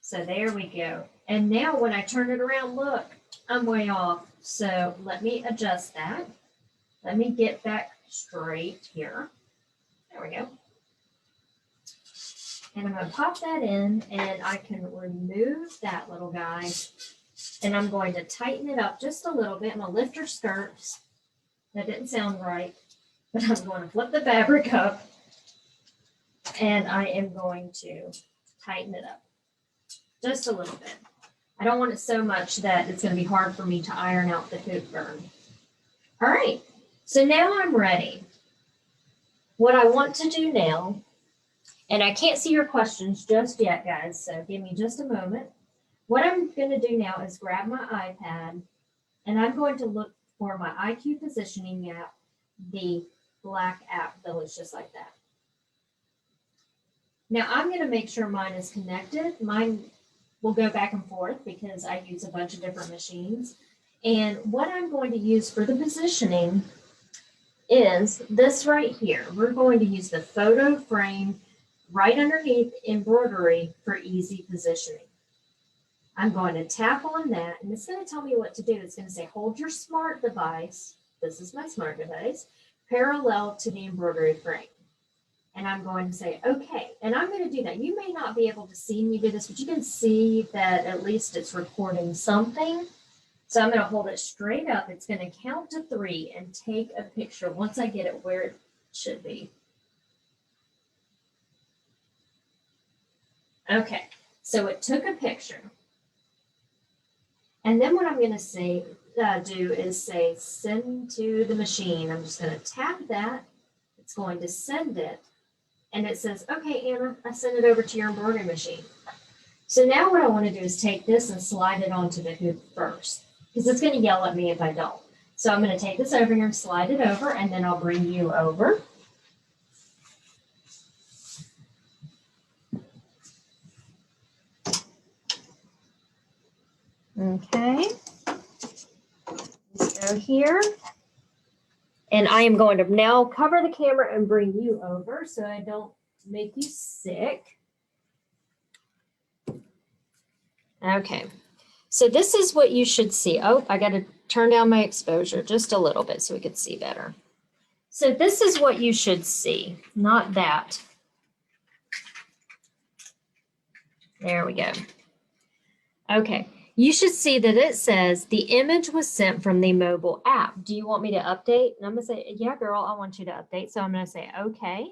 So there we go. And now when I turn it around, look, I'm way off. So let me adjust that. Let me get back straight here. There we go. And I'm going to pop that in, and I can remove that little guy. And I'm going to tighten it up just a little bit. I'm going to lift her skirts. That didn't sound right, but I'm going to flip the fabric up, and I am going to tighten it up just a little bit. I don't want it so much that it's going to be hard for me to iron out the hoop burn. All right, so now I'm ready. What I want to do now, and I can't see your questions just yet, guys, so give me just a moment. What I'm going to do now is grab my iPad, and I'm going to look for my IQ positioning app, the black app that looks just like that. Now I'm going to make sure mine is connected. Mine will go back and forth because I use a bunch of different machines. And what I'm going to use for the positioning is this right here. We're going to use the photo frame right underneath embroidery for easy positioning. I'm going to tap on that, and it's going to tell me what to do. It's going to say, hold your smart device, this is my smart device, parallel to the embroidery frame. And I'm going to say, okay, and I'm going to do that. You may not be able to see me do this, but you can see that at least it's recording something. So I'm going to hold it straight up. It's going to count to 3 and take a picture once I get it where it should be. Okay, so it took a picture. And then what I'm going to say, do is say send to the machine. I'm just going to tap that. It's going to send it. And it says, okay, Anna, I sent it over to your embroidery machine. So now what I want to do is take this and slide it onto the hoop first, because it's going to yell at me if I don't. So I'm going to take this over here and slide it over, and then I'll bring you over. Okay, let's go here. And I am going to now cover the camera and bring you over so I don't make you sick. Okay, so this is what you should see. Oh, I got to turn down my exposure just a little bit so we could see better. So this is what you should see, not that. There we go. Okay. You should see that it says the image was sent from the mobile app. Do you want me to update? And I'm going to say, yeah, girl, I want you to update. So I'm going to say, okay.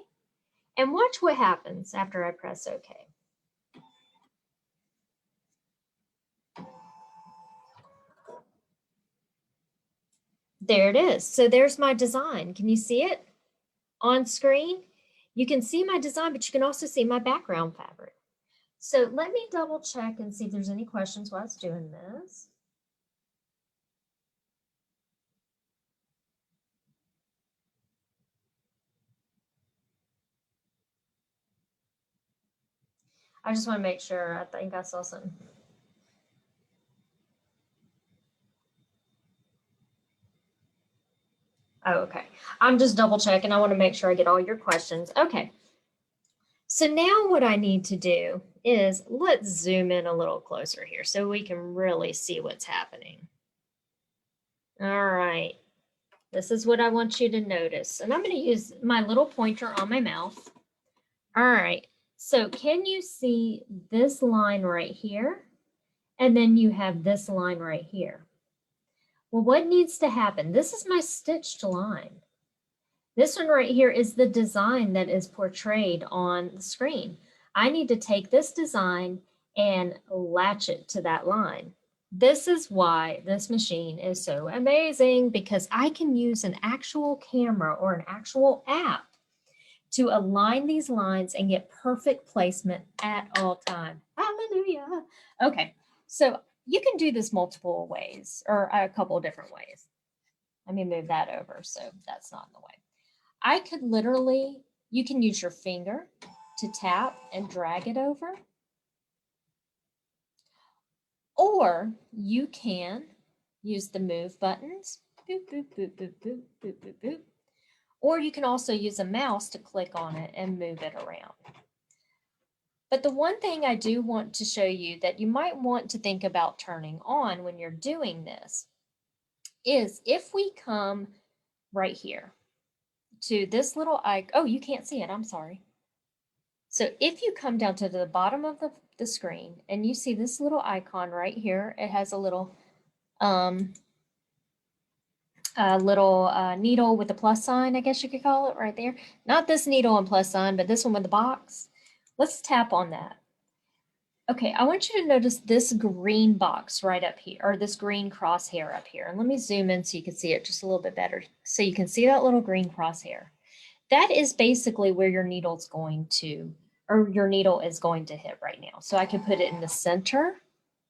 And watch what happens after I press okay. There it is. So there's my design. Can you see it on screen? You can see my design, but you can also see my background fabric. So let me double check and see if there's any questions while it's doing this. I just want to make sure. I think I saw something. Oh, okay. I'm just double checking. I want to make sure I get all your questions. Okay. So now what I need to do is let's zoom in a little closer here so we can really see what's happening. All right. This is what I want you to notice. And I'm going to use my little pointer on my mouth. All right. So can you see this line right here? And then you have this line right here. Well, what needs to happen? This is my stitched line. This one right here is the design that is portrayed on the screen. I need to take this design and latch it to that line. This is why this machine is so amazing, because I can use an actual camera or an actual app to align these lines and get perfect placement at all time. Hallelujah. Okay, so you can do this multiple ways, or a couple of different ways. Let me move that over so that's not in the way. I could literally, you can use your finger to tap and drag it over. Or you can use the move buttons. Boop, boop, boop, boop, boop, boop, boop, boop. Or you can also use a mouse to click on it and move it around. But the one thing I do want to show you that you might want to think about turning on when you're doing this is if we come right here to this little icon. Oh, you can't see it. I'm sorry. So if you come down to the bottom of the screen and you see this little icon right here, it has a little needle with a plus sign, I guess you could call it right there. Not this needle and plus sign, but this one with the box. Let's tap on that. Okay, I want you to notice this green box right up here, or this green crosshair up here. And let me zoom in so you can see it just a little bit better. So you can see that little green crosshair. That is basically where your needle's going to, or your needle is going to hit right now. So I can put it in the center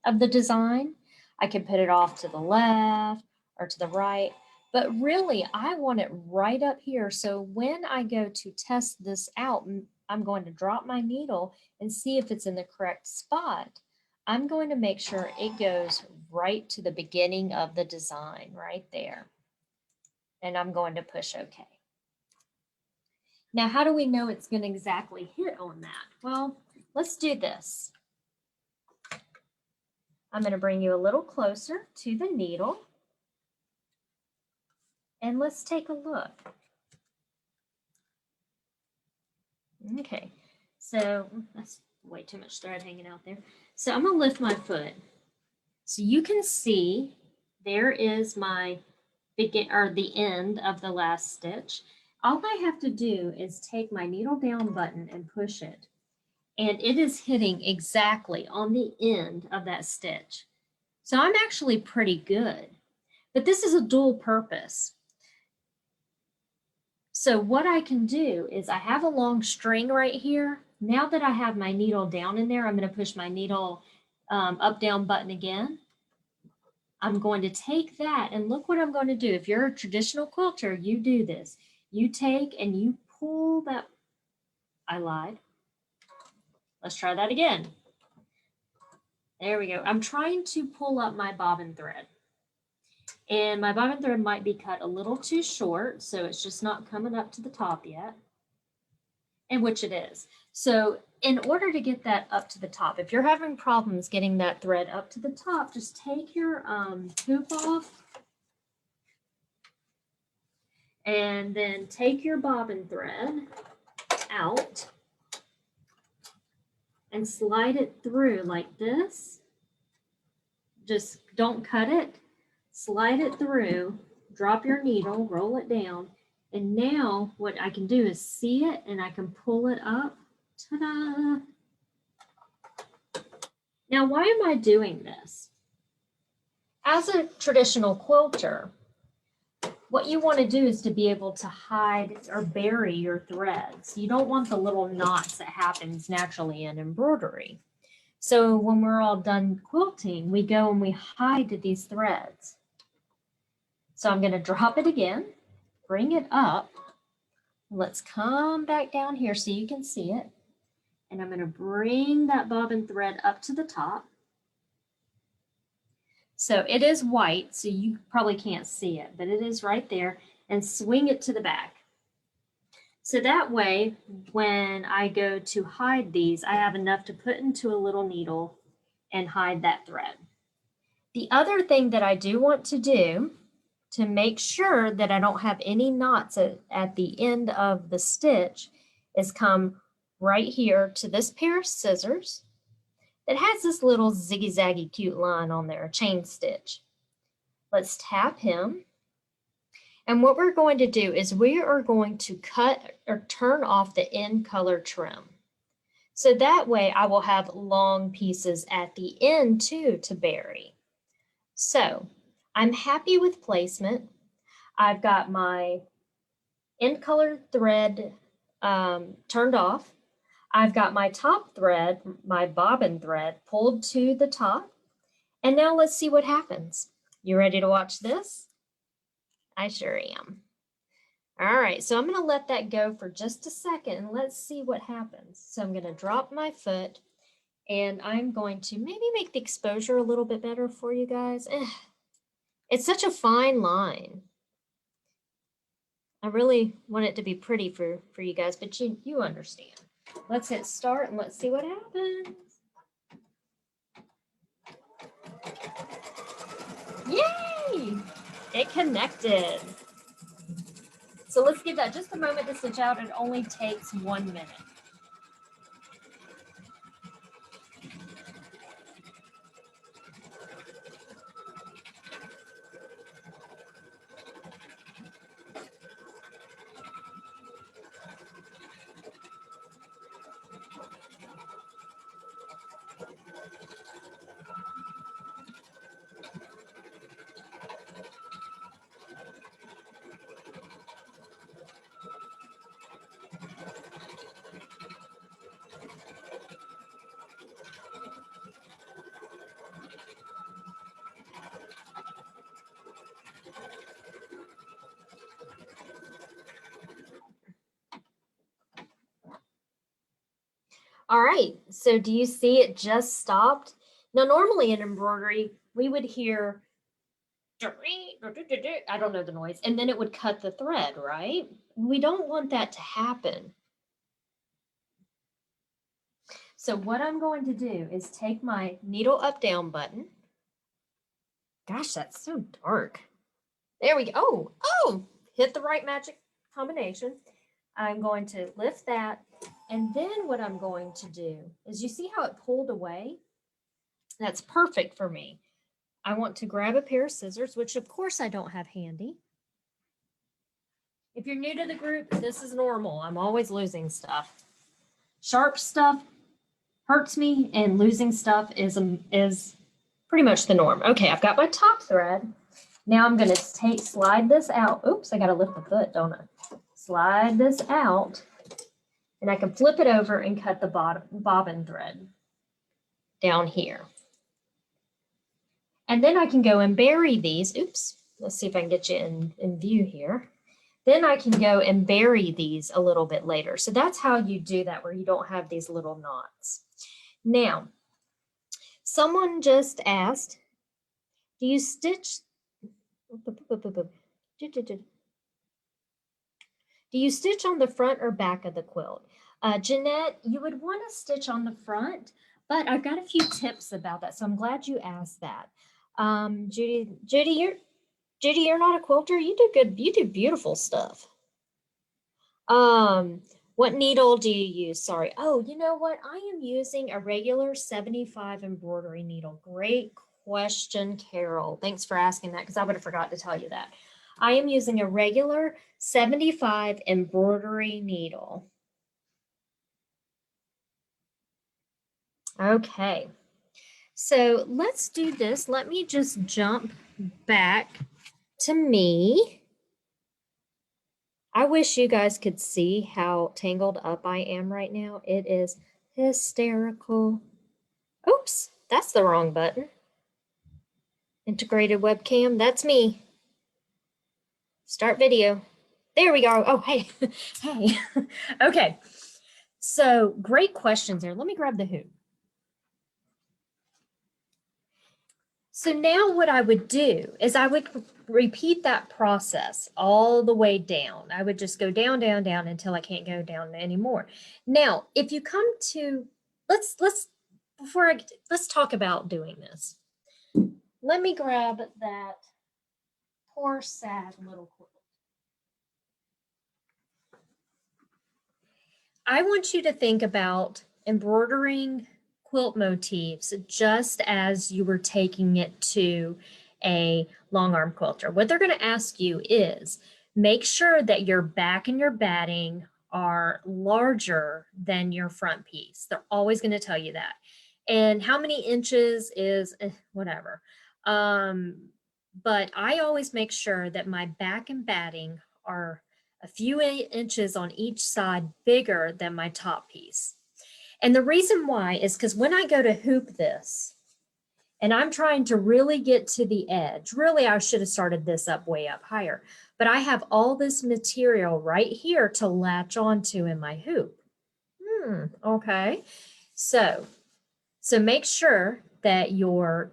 of the design. I can put it off to the left or to the right, but really I want it right up here. So when I go to test this out, I'm going to drop my needle and see if it's in the correct spot. I'm going to make sure it goes right to the beginning of the design right there. And I'm going to push OK. Now, how do we know it's going to exactly hit on that? Well, let's do this. I'm going to bring you a little closer to the needle. And let's take a look. Okay, so that's way too much thread hanging out there. So I'm going to lift my foot. So you can see there is my the end of the last stitch. All I have to do is take my needle down button and push it. And it is hitting exactly on the end of that stitch. So I'm actually pretty good. But this is a dual purpose. So what I can do is I have a long string right here. Now that I have my needle down in there, I'm going to push my needle up down button again. I'm going to take that and look what I'm going to do. If you're a traditional quilter, you do this. You take and you pull that. I lied. Let's try that again. There we go. I'm trying to pull up my bobbin thread. And my bobbin thread might be cut a little too short, so it's just not coming up to the top yet, and which it is. So in order to get that up to the top, if you're having problems getting that thread up to the top, just take your hoop off and then take your bobbin thread out and slide it through like this. Just don't cut it. Slide it through, drop your needle, roll it down, and now what I can do is see it and I can pull it up. Ta-da! Now, why am I doing this? As a traditional quilter, what you want to do is to be able to hide or bury your threads. You don't want the little knots that happens naturally in embroidery. So when we're all done quilting, we go and we hide these threads. So I'm going to drop it again, bring it up. Let's come back down here so you can see it. And I'm going to bring that bobbin thread up to the top. So it is white, so you probably can't see it, but it is right there, and swing it to the back. So that way, when I go to hide these, I have enough to put into a little needle and hide that thread. The other thing that I do want to do to make sure that I don't have any knots at the end of the stitch is come right here to this pair of scissors that has this little ziggy-zaggy cute line on there, a chain stitch. Let's tap him. And what we're going to do is we are going to cut or turn off the end color trim. So that way I will have long pieces at the end too to bury. So I'm happy with placement. I've got my end color thread turned off. I've got my top thread, my bobbin thread, pulled to the top. And now let's see what happens. You ready to watch this? I sure am. All right, so I'm going to let that go for just a second and let's see what happens. So I'm going to drop my foot and I'm going to maybe make the exposure a little bit better for you guys. It's such a fine line. I really want it to be pretty for you guys, but you understand. Let's hit start and let's see what happens. Yay! It connected. So let's give that just a moment to stitch out. It only takes 1 minute. All right, so do you see it just stopped? Now, normally in embroidery, we would hear, I don't know the noise, and then it would cut the thread, right? We don't want that to happen. So what I'm going to do is take my needle up down button. Gosh, that's so dark. There we go. Oh, hit the right magic combination. I'm going to lift that. And then what I'm going to do is, you see how it pulled away? That's perfect for me. I want to grab a pair of scissors, which of course I don't have handy. If you're new to the group, this is normal. I'm always losing stuff. Sharp stuff hurts me, and losing stuff is pretty much the norm. Okay, I've got my top thread. Now I'm going to slide this out. Oops, I got to lift the foot, don't I? Slide this out, and I can flip it over and cut the bobbin thread down here. And then I can go and bury these. Oops, let's see if I can get you in view here. Then I can go and bury these a little bit later. So that's how you do that, where you don't have these little knots. Now, someone just asked, do you stitch? Do you stitch on the front or back of the quilt? Jeanette, you would want to stitch on the front, but I've got a few tips about that, so I'm glad you asked that. Judy, you're not a quilter. You do good. You do beautiful stuff. What needle do you use? Sorry. Oh, you know what? I am using a regular 75 embroidery needle. Great question, Carol. Thanks for asking that, because I would have forgot to tell you that. I am using a regular 75 embroidery needle. Okay, so let's do this. Let me just jump back to me. I wish you guys could see how tangled up I am right now. It is hysterical. Oops, that's the wrong button. Integrated webcam, that's me. Start video. There we go. Oh, hey, hey. Okay, so great questions there. Let me grab the hoop. So now what I would do is I would repeat that process all the way down. I would just go down, down, down until I can't go down anymore. Now, if you come to, let's talk about doing this. Let me grab that poor, sad little quilt. I want you to think about embroidering quilt motifs just as you were taking it to a long arm quilter. What they're going to ask you is make sure that your back and your batting are larger than your front piece. They're always going to tell you that. And how many inches is whatever. But I always make sure that my back and batting are a few inches on each side bigger than my top piece. And the reason why is because when I go to hoop this, and I'm trying to really get to the edge, really I should have started this up way up higher, but I have all this material right here to latch onto in my hoop. Okay. So make sure that your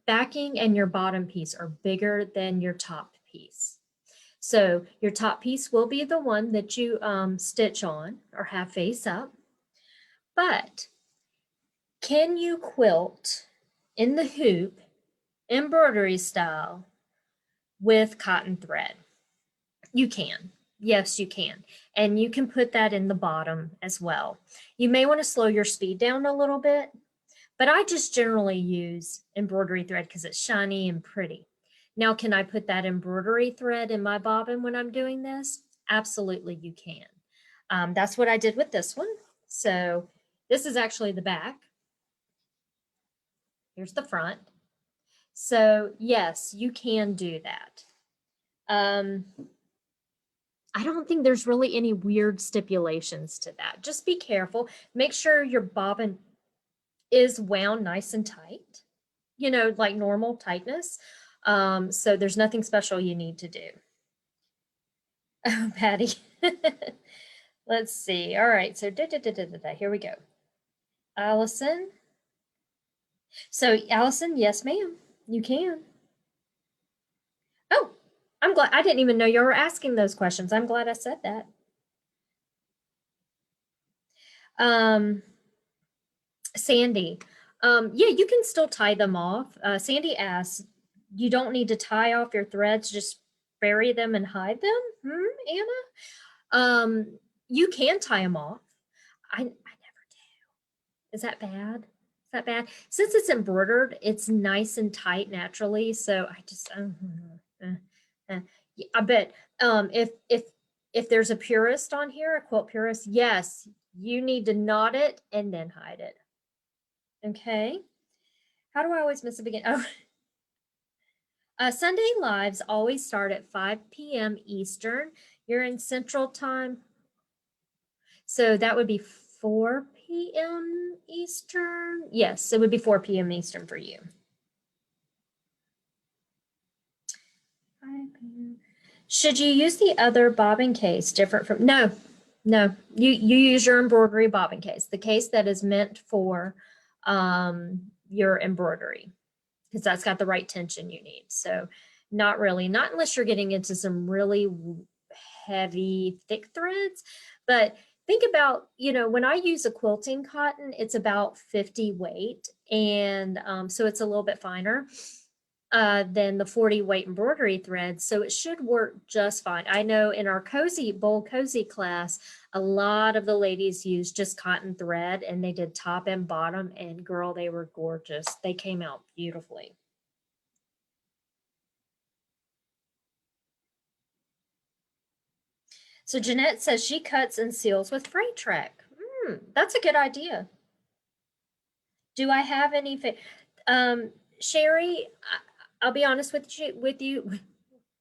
backing and your bottom piece are bigger than your top piece. So your top piece will be the one that you stitch on or have face up. But can you quilt in the hoop embroidery style with cotton thread? You can. Yes, you can. And you can put that in the bottom as well. You may want to slow your speed down a little bit, but I just generally use embroidery thread because it's shiny and pretty. Now, can I put that embroidery thread in my bobbin when I'm doing this? Absolutely, you can. That's what I did with this one. So this is actually the back. Here's the front. So yes, you can do that. I don't think there's really any weird stipulations to that. Just be careful. Make sure your bobbin is wound nice and tight, you know, like normal tightness. So there's nothing special you need to do. Oh, Patty. Let's see. All right. So here we go. Allison. So Allison, yes, ma'am, you can. Oh, I'm glad. I didn't even know you were asking those questions. I'm glad I said that. Sandy, yeah, you can still tie them off. Sandy asks, you don't need to tie off your threads, just bury them and hide them? Anna? You can tie them off. I never do. Is that bad? Is that bad? Since it's embroidered, it's nice and tight naturally. So I just, I bet if there's a purist on here, a quilt purist, yes, you need to knot it and then hide it. Okay. How do I always miss the beginning? Oh, Sunday lives always start at 5 p.m. Eastern. You're in Central Time. So that would be 4 p.m. Eastern. Yes, it would be 4 p.m. Eastern for you. Should you use the other bobbin case different from, no, you use your embroidery bobbin case, the case that is meant for your embroidery, because that's got the right tension you need. So not really, not unless you're getting into some really heavy, thick threads. But think about, you know, when I use a quilting cotton, it's about 50 weight. And so it's a little bit finer than the 40 weight embroidery thread. So it should work just fine. I know in our bold cozy class, a lot of the ladies used just cotton thread and they did top and bottom, and girl, they were gorgeous. They came out beautifully. So Jeanette says she cuts and seals with Freight Track. That's a good idea. Do I have any? Sherry, I'll be honest with you.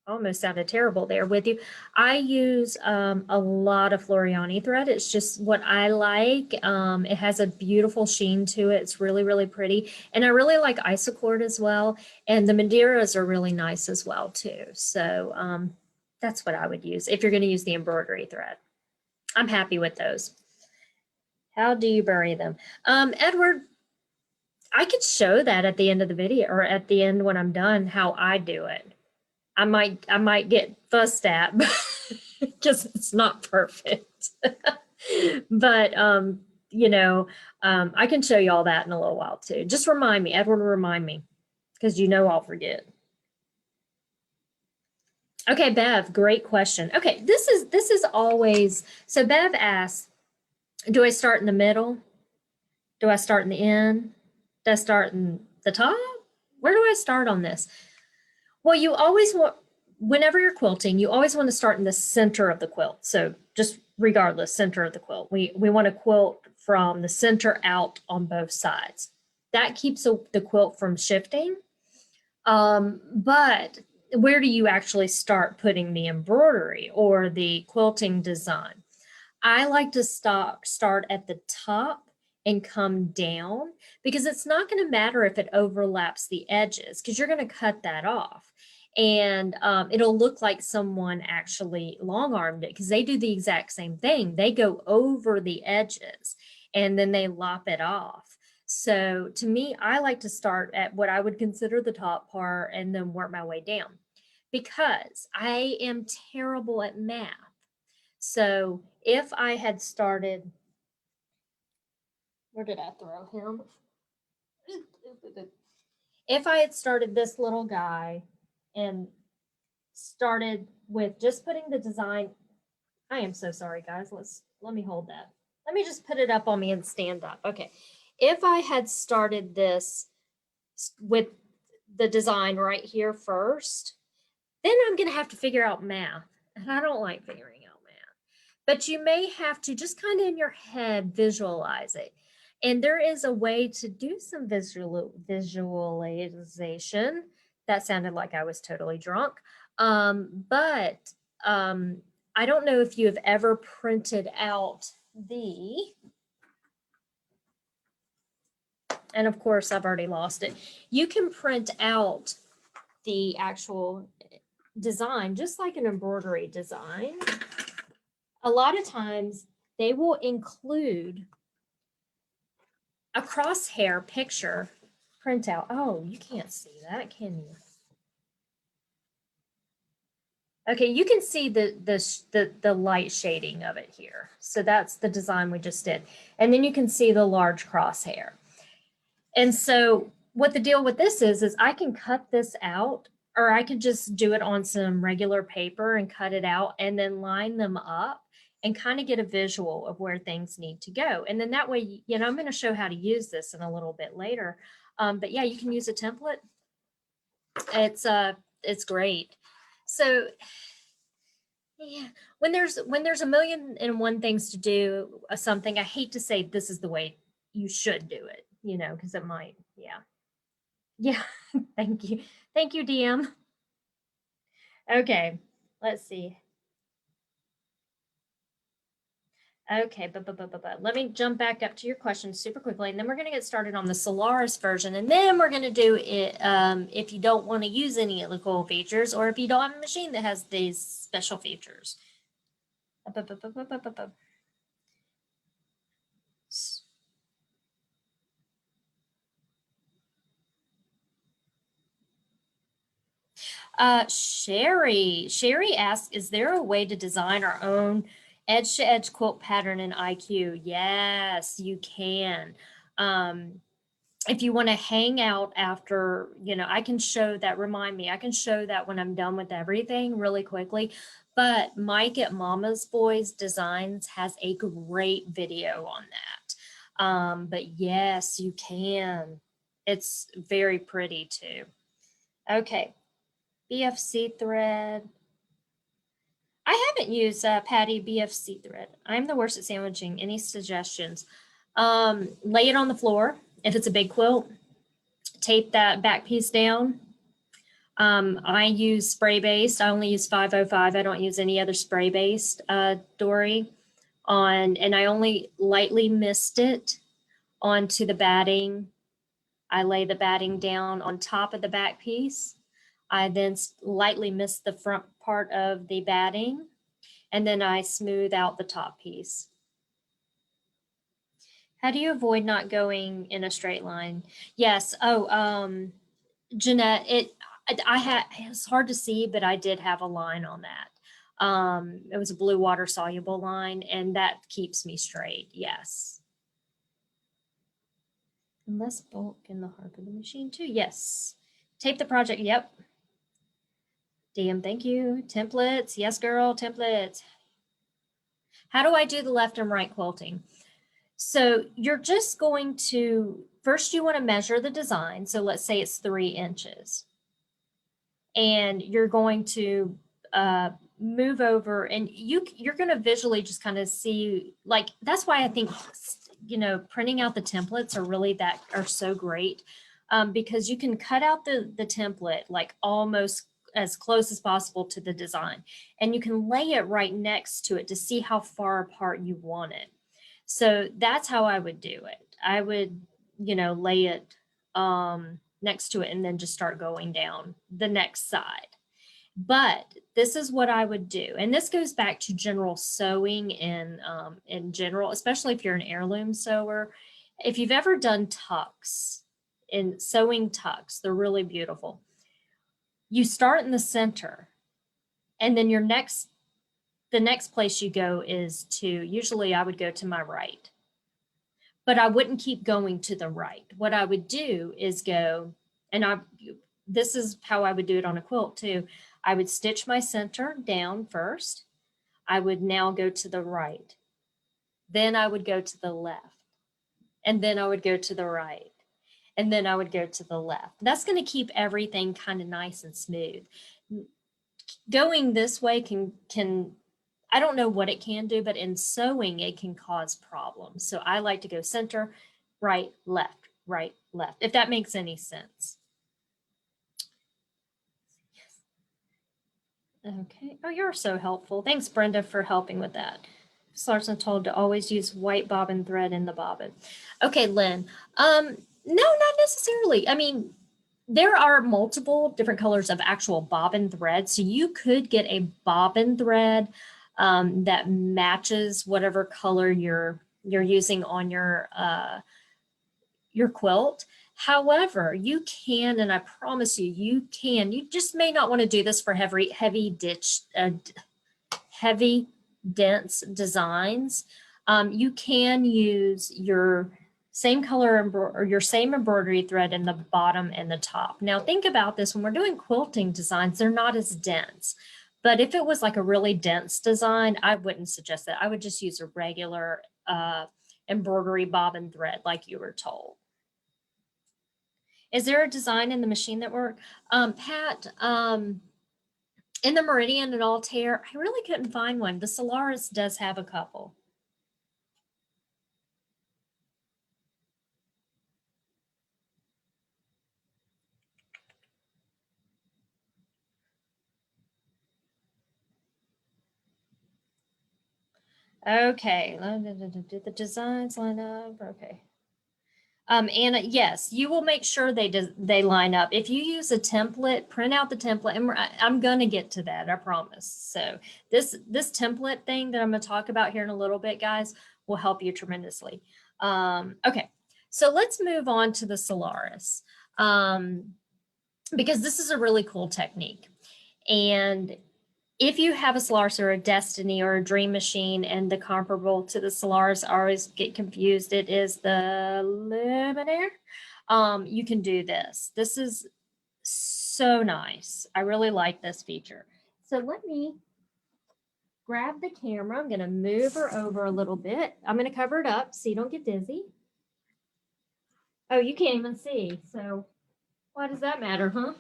Almost sounded terrible there with you. I use a lot of Floriani thread. It's just what I like. It has a beautiful sheen to it. It's really, really pretty. And I really like Isocord as well. And the Madeiras are really nice as well too. So that's what I would use if you're going to use the embroidery thread. I'm happy with those. How do you bury them? Edward, I could show that at the end of the video, or at the end when I'm done, how I do it. I might get fussed at because it's not perfect. But you know, I can show you all that in a little while too. Just remind me, Edward, remind me, because you know I'll forget. Okay, Bev, great question. Okay, this is always, so Bev asks, do I start in the middle? Do I start in the end? Do I start in the top? Where do I start on this? Well, you always want, whenever you're quilting, you always want to start in the center of the quilt. So just regardless, center of the quilt. We want to quilt from the center out on both sides. that keeps the quilt from shifting. But where do you actually start putting the embroidery or the quilting design? I like to start at the top and come down, because it's not going to matter if it overlaps the edges, because you're going to cut that off. And it'll look like someone actually long armed it, because they do the exact same thing. They go over the edges and then they lop it off. So to me, I like to start at what I would consider the top part and then work my way down, because I am terrible at math. So if I had started, where did I throw him? If I had started this little guy and started with just putting the design, I am so sorry, guys. Let me hold that. Let me just put it up on me and stand up. Okay. If I had started this with the design right here first, then I'm going to have to figure out math. And I don't like figuring out math. But you may have to just kind of in your head visualize it. And there is a way to do some visualization. That sounded like I was totally drunk. But I don't know if you have ever printed out and of course I've already lost it. You can print out the actual design, just like an embroidery design. A lot of times they will include a crosshair picture printout. Oh, you can't see that, can you? Okay, you can see the light shading of it here. So that's the design we just did. And then you can see the large crosshair. And so what the deal with this is I can cut this out, or I could just do it on some regular paper and cut it out and then line them up and kind of get a visual of where things need to go. And then that way, you know, I'm going to show how to use this in a little bit later. But yeah, you can use a template. It's great. So yeah, when there's a million and one things to do something, I hate to say this is the way you should do it, you know, because it might, yeah. Yeah, thank you. Thank you, DM. Okay, let's see. Okay, but let me jump back up to your question super quickly, and then we're going to get started on the Solaris version, and then we're going to do it if you don't want to use any of the cool features, or if you don't have a machine that has these special features. Sherry asks, is there a way to design our own edge to edge quilt pattern in IQ? Yes, you can. If you want to hang out after, you know, I can show that, remind me, I can show that when I'm done with everything really quickly. But Mike at Mama's Boys Designs has a great video on that. But yes, you can. It's very pretty too. Okay. BFC thread. I haven't used Patty BFC thread. I'm the worst at sandwiching. Any suggestions? Lay it on the floor. If it's a big quilt, tape that back piece down. I use spray based. I only use 505. I don't use any other spray based dory and I only lightly mist it onto the batting. I lay the batting down on top of the back piece. I then lightly mist the front part of the batting, and then I smooth out the top piece. How do you avoid not going in a straight line? Yes. Oh, Jeanette, it's hard to see, but I did have a line on that. It was a blue water soluble line, and that keeps me straight. Yes. And less bulk in the heart of the machine too. Yes. Tape the project. Yep. DM, thank you. Templates. Yes, girl, templates. How do I do the left and right quilting? So you're just going to, first you want to measure the design. So let's say it's 3 inches. And you're going to move over and you're going to visually just kind of see, like, that's why I think you know, printing out the templates are so great, because you can cut out the template like almost as close as possible to the design, and you can lay it right next to it to see how far apart you want it. So that's how I would do it. I would, you know, lay it next to it and then just start going down the next side. But this is what I would do. And this goes back to general sewing in general, especially if you're an heirloom sewer. If you've ever done tucks, in sewing tucks, they're really beautiful. You start in the center, and then the next place you go is to, usually I would go to my right, but I wouldn't keep going to the right. What I would do is go, and this is how I would do it on a quilt too. I would stitch my center down first. I would now go to the right. Then I would go to the left. And then I would go to the right. And then I would go to the left. That's going to keep everything kind of nice and smooth. Going this way can I don't know what it can do, but in sewing, it can cause problems. So I like to go center, right, left, if that makes any sense. Okay. Oh, you're so helpful. Thanks, Brenda, for helping with that. Larson told to always use white bobbin thread in the bobbin. Okay, Lynn. No, not necessarily. I mean, there are multiple different colors of actual bobbin thread. So you could get a bobbin thread that matches whatever color you're using on your quilt. However, you can, and I promise you, you just may not want to do this for heavy dense designs. You can use your same color or your same embroidery thread in the bottom and the top. Now think about this, when we're doing quilting designs, they're not as dense. But if it was like a really dense design, I wouldn't suggest that. I would just use a regular embroidery bobbin thread like you were told. Is there a design in the machine that worked? Pat, in the Meridian and Altair, I really couldn't find one. The Solaris does have a couple. Okay, did the designs line up? Okay. Anna, yes, you will make sure they line up. If you use a template, print out the template, and I'm going to get to that, I promise. So this template thing that I'm going to talk about here in a little bit, guys, will help you tremendously. Okay, so let's move on to the Solaris, because this is a really cool technique. And if you have a Solaris or a Destiny or a Dream Machine, and the comparable to the Solaris, I always get confused, it is the Luminaire. You can do this. This is so nice. I really like this feature. So let me grab the camera. I'm going to move her over a little bit. I'm going to cover it up so you don't get dizzy. Oh, you can't even see. So why does that matter, huh?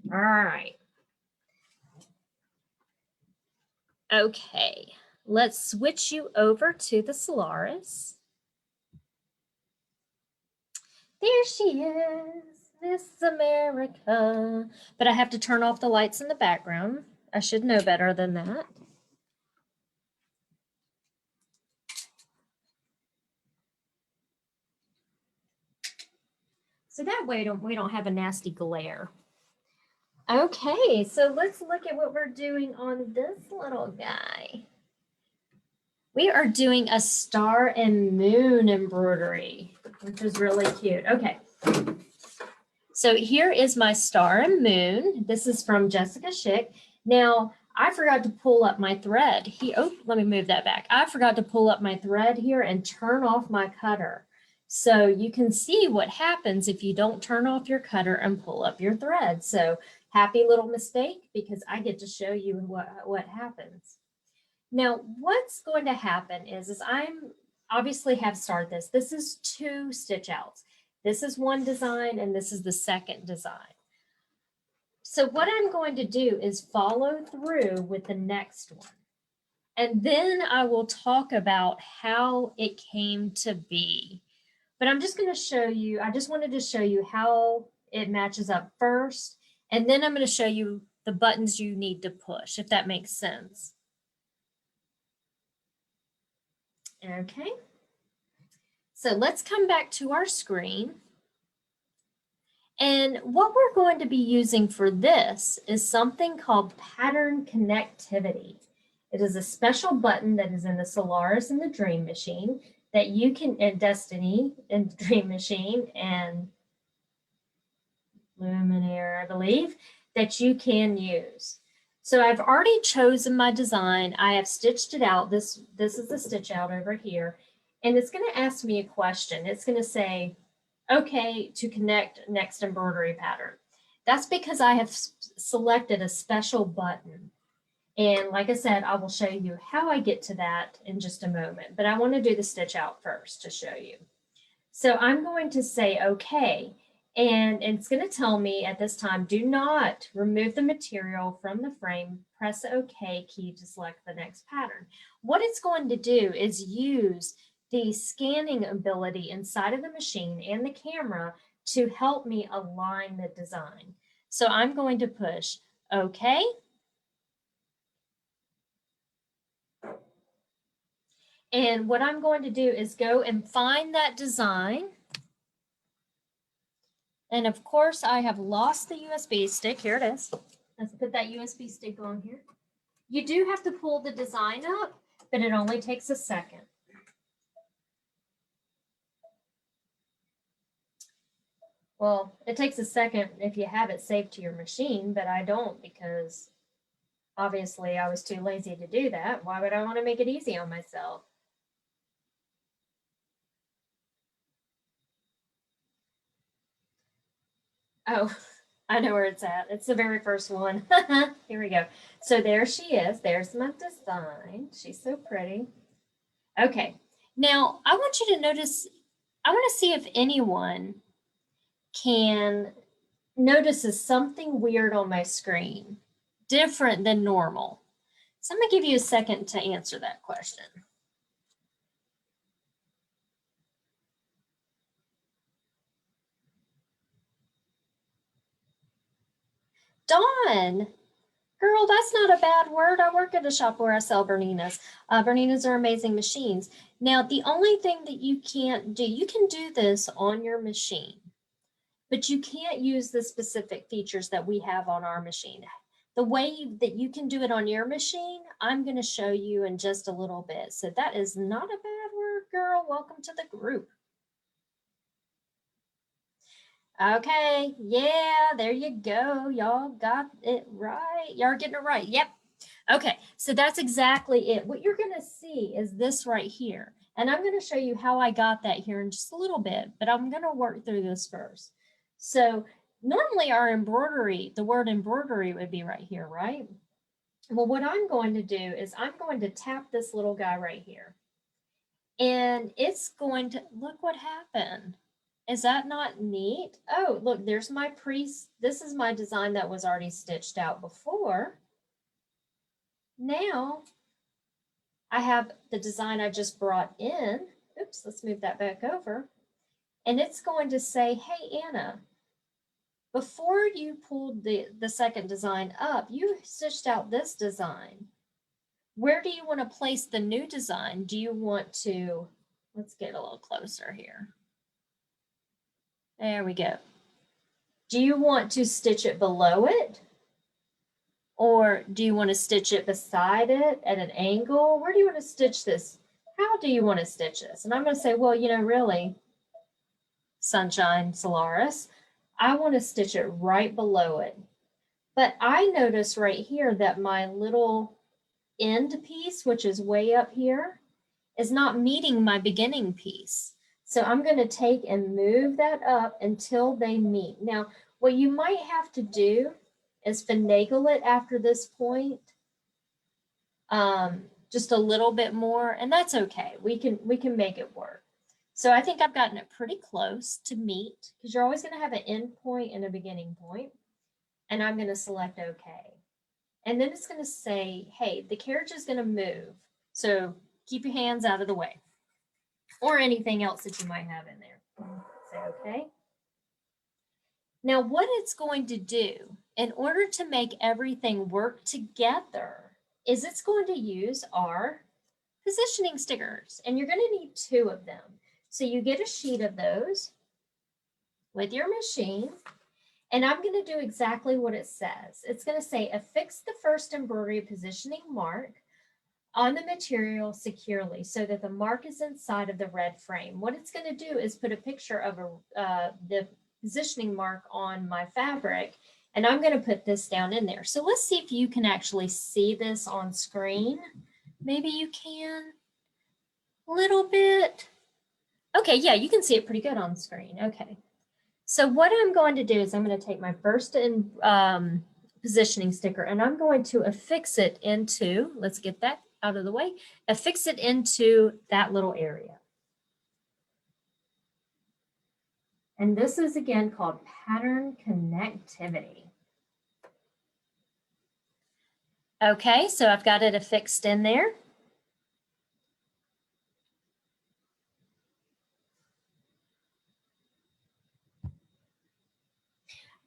All right. Okay, let's switch you over to the Solaris. There she is, Miss America. But I have to turn off the lights in the background. I should know better than that. So that way we don't have a nasty glare. Okay, so let's look at what we're doing on this little guy. We are doing a star and moon embroidery, which is really cute. Okay, so here is my star and moon. This is from Jessica Schick. Now, I forgot to pull up my thread. Let me move that back. I forgot to pull up my thread here and turn off my cutter. So you can see what happens if you don't turn off your cutter and pull up your thread. So happy little mistake, because I get to show you what happens. Now, what's going to happen is I'm obviously have started this. This is 2 stitch outs. This is one design and this is the second design. So what I'm going to do is follow through with the next one. And then I will talk about how it came to be. But I'm just going to show you, I just wanted to show you how it matches up first. And then I'm going to show you the buttons you need to push, if that makes sense. Okay. So let's come back to our screen. And what we're going to be using for this is something called pattern connectivity. It is a special button that is in the Solaris and the Dream Machine that you can, and Destiny and the Dream Machine and Luminaire, I believe, that you can use. So I've already chosen my design. I have stitched it out. This is the stitch out over here. And it's going to ask me a question. It's going to say, okay, to connect next embroidery pattern. That's because I have selected a special button. And like I said, I will show you how I get to that in just a moment. But I want to do the stitch out first to show you. So I'm going to say, okay. And it's going to tell me at this time, do not remove the material from the frame, press the OK key to select the next pattern. What it's going to do is use the scanning ability inside of the machine and the camera to help me align the design. So I'm going to push OK. And what I'm going to do is go and find that design. And of course, I have lost the USB stick. Here it is. Let's put that USB stick on here. You do have to pull the design up, but it only takes a second. Well, it takes a second if you have it saved to your machine, but I don't because obviously I was too lazy to do that. Why would I want to make it easy on myself? Oh, I know where it's at. It's the very first one. Here we go. So there she is. There's my design. She's so pretty. Okay. Now I want you to notice, I want to see if anyone can notices something weird on my screen, different than normal. So I'm going to give you a second to answer that question. Dawn, girl, that's not a bad word. I work at a shop where I sell Berninas. Berninas are amazing machines. Now, the only thing that you can't do, you can do this on your machine, but you can't use the specific features that we have on our machine. The way that you can do it on your machine, I'm going to show you in just a little bit. So that is not a bad word, girl. Welcome to the group. Okay, yeah, there you go. Y'all got it right. Y'all are getting it right. Yep. Okay, so that's exactly it. What you're going to see is this right here. And I'm going to show you how I got that here in just a little bit, but I'm going to work through this first. So normally our embroidery, the word embroidery would be right here, right? Well, what I'm going to do is I'm going to tap this little guy right here. And it's going to, look what happened. Is that not neat? Oh, look, there's my this is my design that was already stitched out before. Now I have the design I just brought in. Oops, let's move that back over. And it's going to say, hey, Anna, before you pulled the second design up, you stitched out this design. Where do you want to place the new design? Do you want to, let's get a little closer here. There we go. Do you want to stitch it below it? Or do you want to stitch it beside it at an angle? Where do you want to stitch this? How do you want to stitch this? And I'm going to say, well, you know, really, Sunshine Solaris, I want to stitch it right below it. But I notice right here that my little end piece, which is way up here, is not meeting my beginning piece. So I'm going to take and move that up until they meet. Now, what you might have to do is finagle it after this point, just a little bit more, and that's okay. We can make it work. So I think I've gotten it pretty close to meet, because you're always going to have an end point and a beginning point. And I'm going to select OK. And then it's going to say, hey, the carriage is going to move. So keep your hands out of the way or anything else that you might have in there. Say okay. Now what it's going to do in order to make everything work together is it's going to use our positioning stickers, and you're going to need 2 of them. So you get a sheet of those with your machine, and I'm going to do exactly what it says. It's going to say affix the first embroidery positioning mark on the material securely so that the mark is inside of the red frame. What it's going to do is put a picture of the positioning mark on my fabric, and I'm going to put this down in there. So let's see if you can actually see this on screen. Maybe you can a little bit. Okay, yeah, you can see it pretty good on screen. Okay. So what I'm going to do is I'm going to take my first positioning sticker and I'm going to affix it into, let's get that out of the way, affix it into that little area. And this is again called pattern connectivity. Okay, so I've got it affixed in there.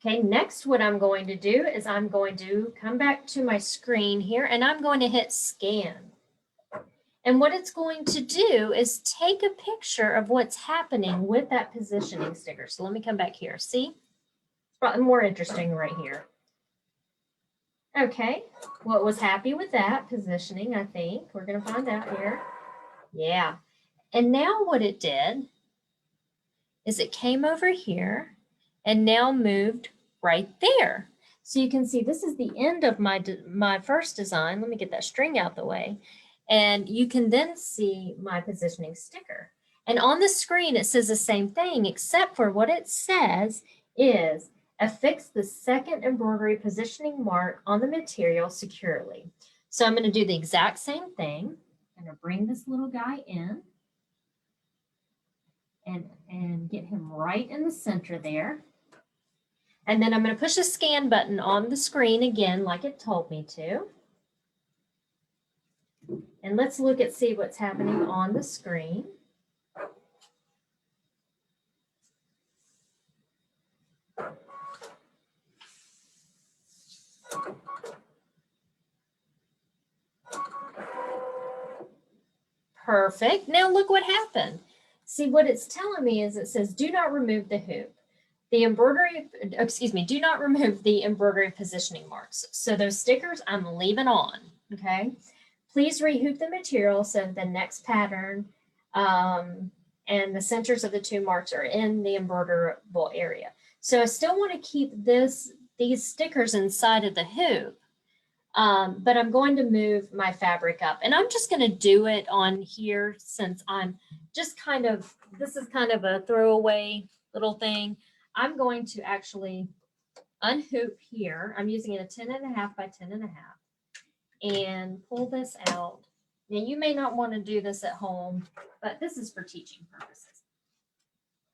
Okay, next what I'm going to do is I'm going to come back to my screen here and I'm going to hit scan. And what it's going to do is take a picture of what's happening with that positioning sticker. So let me come back here. See? It's probably more interesting right here. Okay, well, it was happy with that positioning, I think. We're going to find out here. Yeah. And now what it did is it came over here and now moved right there. So you can see this is the end of my first design. Let me get that string out the way. And you can then see my positioning sticker. And on the screen, it says the same thing, except for what it says is affix the second embroidery positioning mark on the material securely. So I'm going to do the exact same thing. I'm going to bring this little guy in and get him right in the center there. And then I'm going to push the scan button on the screen again, like it told me to. And let's look at see what's happening on the screen. Perfect. Now look what happened. See, what it's telling me is it says, do not remove the hoop. The embroidery, excuse me, do not remove the embroidery positioning marks. So those stickers I'm leaving on, okay? Please rehoop the material so the next pattern and the centers of the 2 marks are in the embroiderable area. So I still want to keep these stickers inside of the hoop, but I'm going to move my fabric up. And I'm just going to do it on here since I'm just kind of, this is kind of a throwaway little thing. I'm going to actually unhoop here. I'm using a 10.5 by 10.5 and pull this out. Now you may not want to do this at home, but this is for teaching purposes.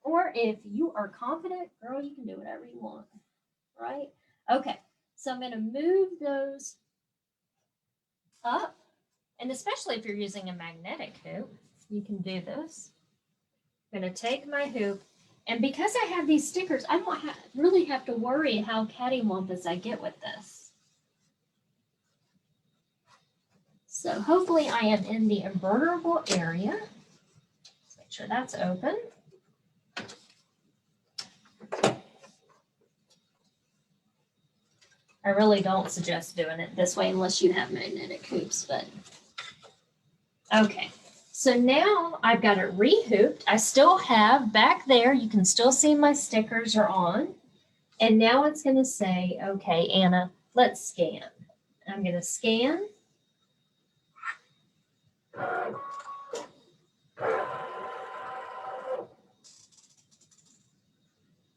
Or if you are confident, girl, you can do whatever you want, right? Okay, so I'm going to move those up, and especially if you're using a magnetic hoop, you can do this. I'm going to take my hoop, and because I have these stickers, I don't really have to worry how cattywampus I get with this. So hopefully I am in the embroiderable area. Let's make sure that's open. I really don't suggest doing it this way unless you have magnetic hoops, but okay. So now I've got it rehooped. I still have back there, you can still see my stickers are on. And now it's going to say, okay, Anna, let's scan. I'm going to scan.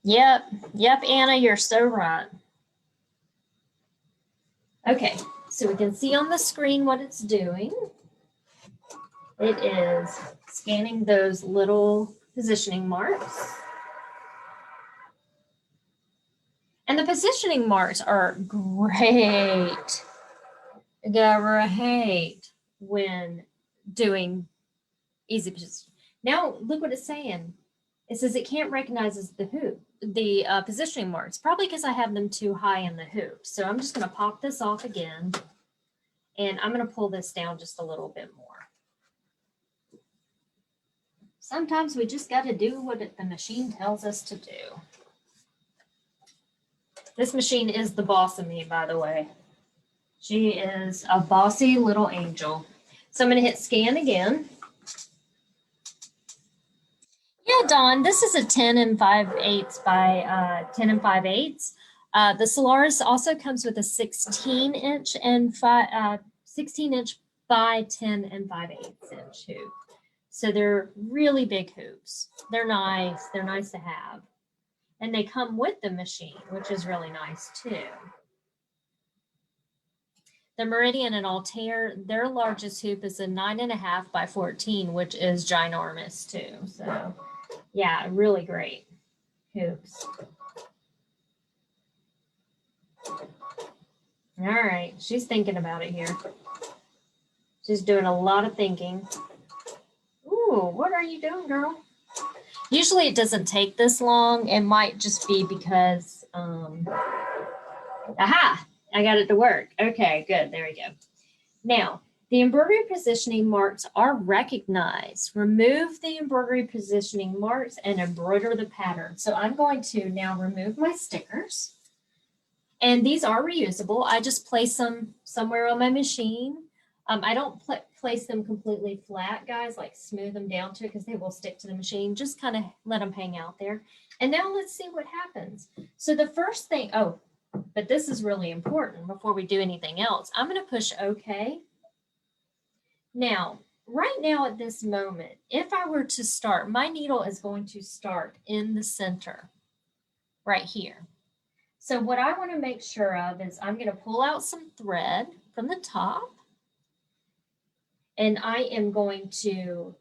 Yep, Anna, you're so right. Okay, so we can see on the screen what it's doing. It is scanning those little positioning marks. And the positioning marks are great when doing easy position. Now look what it's saying. It says it can't recognize the hoop, the positioning marks, probably because I have them too high in the hoop. So I'm just going to pop this off again, and I'm going to pull this down just a little bit more. Sometimes we just got to do what the machine tells us to do. This machine is the boss of me, by the way. She is a bossy little angel. So I'm going to hit scan again. Yeah, Dawn, this is a 10 and 5/8 by 10 and 5/8. The Solaris also comes with a 16-inch and 16-inch by 10 and 5/8 hoop. So they're really big hoops. They're nice. They're nice to have. And they come with the machine, which is really nice too. The Meridian and Altair, their largest hoop is a 9.5 by 14, which is ginormous too. So yeah, really great hoops. All right, she's thinking about it here. She's doing a lot of thinking. Ooh, what are you doing, girl? Usually it doesn't take this long. It might just be because, aha, I got it to work. Okay, good, there we go. Now, the embroidery positioning marks are recognized. Remove the embroidery positioning marks and embroider the pattern. So I'm going to now remove my stickers. And these are reusable. I just place them somewhere on my machine. I don't place them completely flat, guys, like smooth them down to it because they will stick to the machine. Just kind of let them hang out there. And now let's see what happens. So the first thing, oh, but this is really important before we do anything else. I'm going to push OK. Now, right now at this moment, if I were to start, my needle is going to start in the center right here. So what I want to make sure of is I'm going to pull out some thread from the top. And I want to,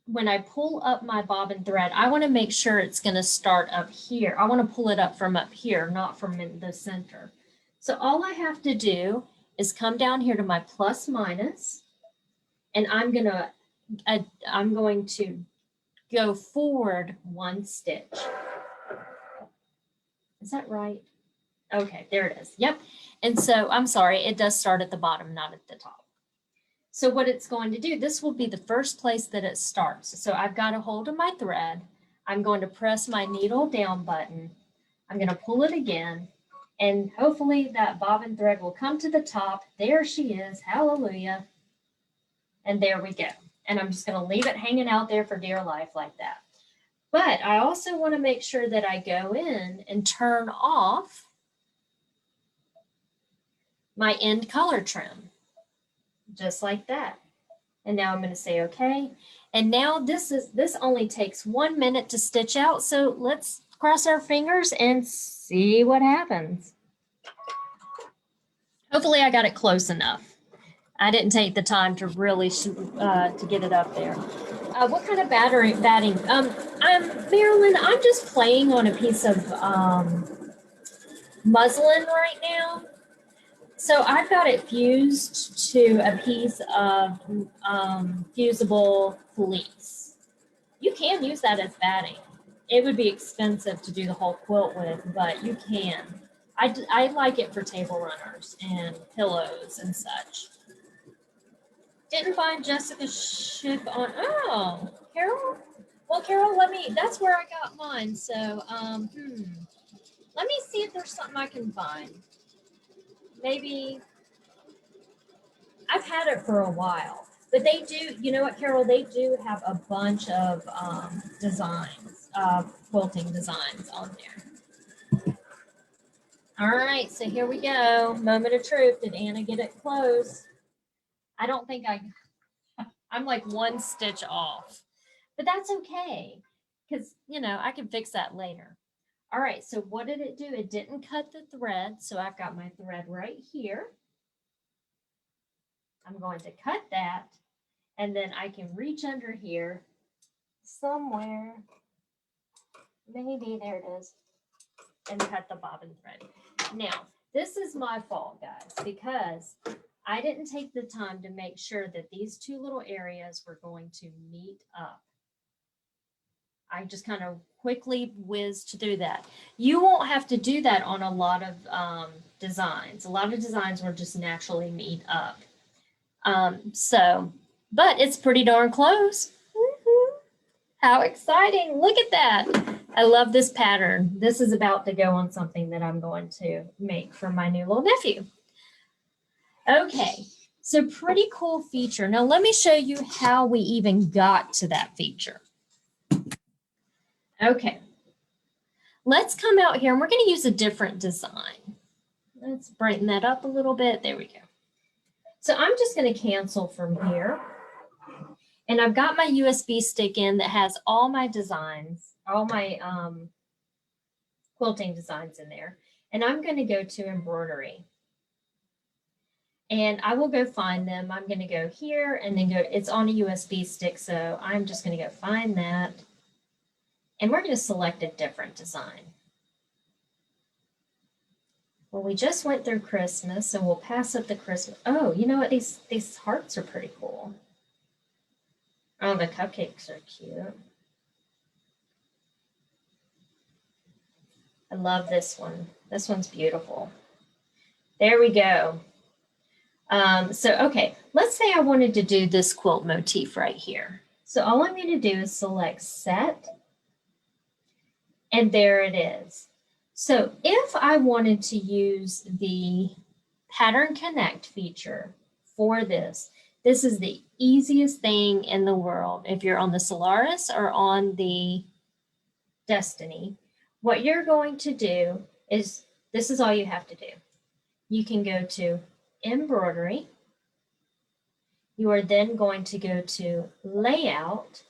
when I pull up my bobbin thread, I want to make sure it's going to start up here. I want to pull it up from up here, not from in the center. So all I have to do is come down here to my plus minus, and I'm going to go forward 1 stitch. Is that right? Okay, there it is. Yep. And so I'm sorry, it does start at the bottom, not at the top. So what it's going to do, this will be the first place that it starts. So I've got a hold of my thread. I'm going to press my needle down button. I'm going to pull it again, and hopefully that bobbin thread will come to the top. There she is. Hallelujah. And there we go. And I'm just going to leave it hanging out there for dear life like that. But I also want to make sure that I go in and turn off my end color trim, just like that. And now I'm going to say okay. And now this only takes 1 minute to stitch out. So let's cross our fingers and see what happens. Hopefully I got it close enough. I didn't take the time to really to get it up there. What kind of batting? Marilyn, I'm just playing on a piece of muslin right now. So I've got it fused to a piece of fusible fleece. You can use that as batting. It would be expensive to do the whole quilt with, but you can. I like it for table runners and pillows and such. Didn't find Jessica's ship on, oh, Carol? Well, Carol, that's where I got mine. So, let me see if there's something I can find. Maybe, I've had it for a while, but they do, you know what, Carol, they do have a bunch of designs, quilting designs on there. All right, so here we go. Moment of truth. Did Anna get it close? I don't think I'm like 1 stitch off, but that's okay because, you know, I can fix that later. All right, so what did it do? It didn't cut the thread, so I've got my thread right here. I'm going to cut that, and then I can reach under here somewhere. Maybe there it is, and cut the bobbin thread. Now, this is my fault, guys, because I didn't take the time to make sure that these two little areas were going to meet up. I just kind of quickly whizzed through that. You won't have to do that on a lot of designs. A lot of designs will just naturally meet up. But it's pretty darn close. How exciting. Look at that. I love this pattern. This is about to go on something that I'm going to make for my new little nephew. Okay, so pretty cool feature. Now let me show you how we even got to that feature. Okay, let's come out here and we're going to use a different design. Let's brighten that up a little bit. There we go. So I'm just going to cancel from here. And I've got my USB stick in that has all my designs, all my quilting designs in there. And I'm going to go to embroidery. And I will go find them. I'm going to go here and then go, it's on a USB stick. So I'm just going to go find that. And we're going to select a different design. Well, we just went through Christmas, so we'll pass up the Christmas. Oh, you know what? These hearts are pretty cool. Oh, the cupcakes are cute. I love this one. This one's beautiful. There we go. Okay, let's say I wanted to do this quilt motif right here. So all I'm going to do is select set, and there it is. So if I wanted to use the Pattern Connect feature for this, this is the easiest thing in the world. If you're on the Solaris or on the Destiny, what you're going to do is, this is all you have to do. You can go to Embroidery. You are then going to go to Layout.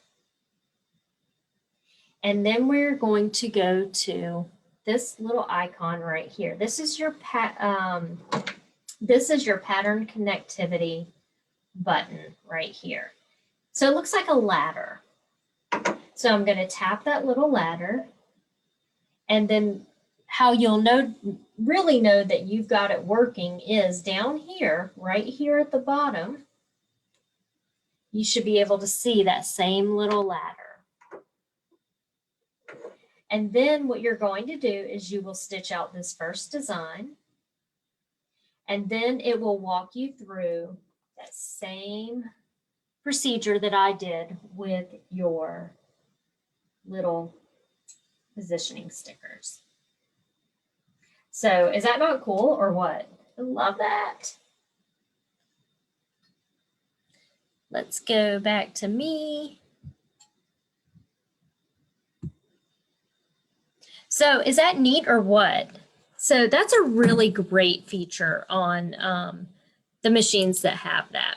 And then we're going to go to this little icon right here. This is your pattern connectivity button right here. So it looks like a ladder. So I'm going to tap that little ladder, and then how you'll really know that you've got it working is down here, right here at the bottom. You should be able to see that same little ladder. And then what you're going to do is you will stitch out this first design, and then it will walk you through that same procedure that I did with your little positioning stickers. So is that not cool or what? I love that. Let's go back to me. So is that neat or what? So that's a really great feature on the machines that have that.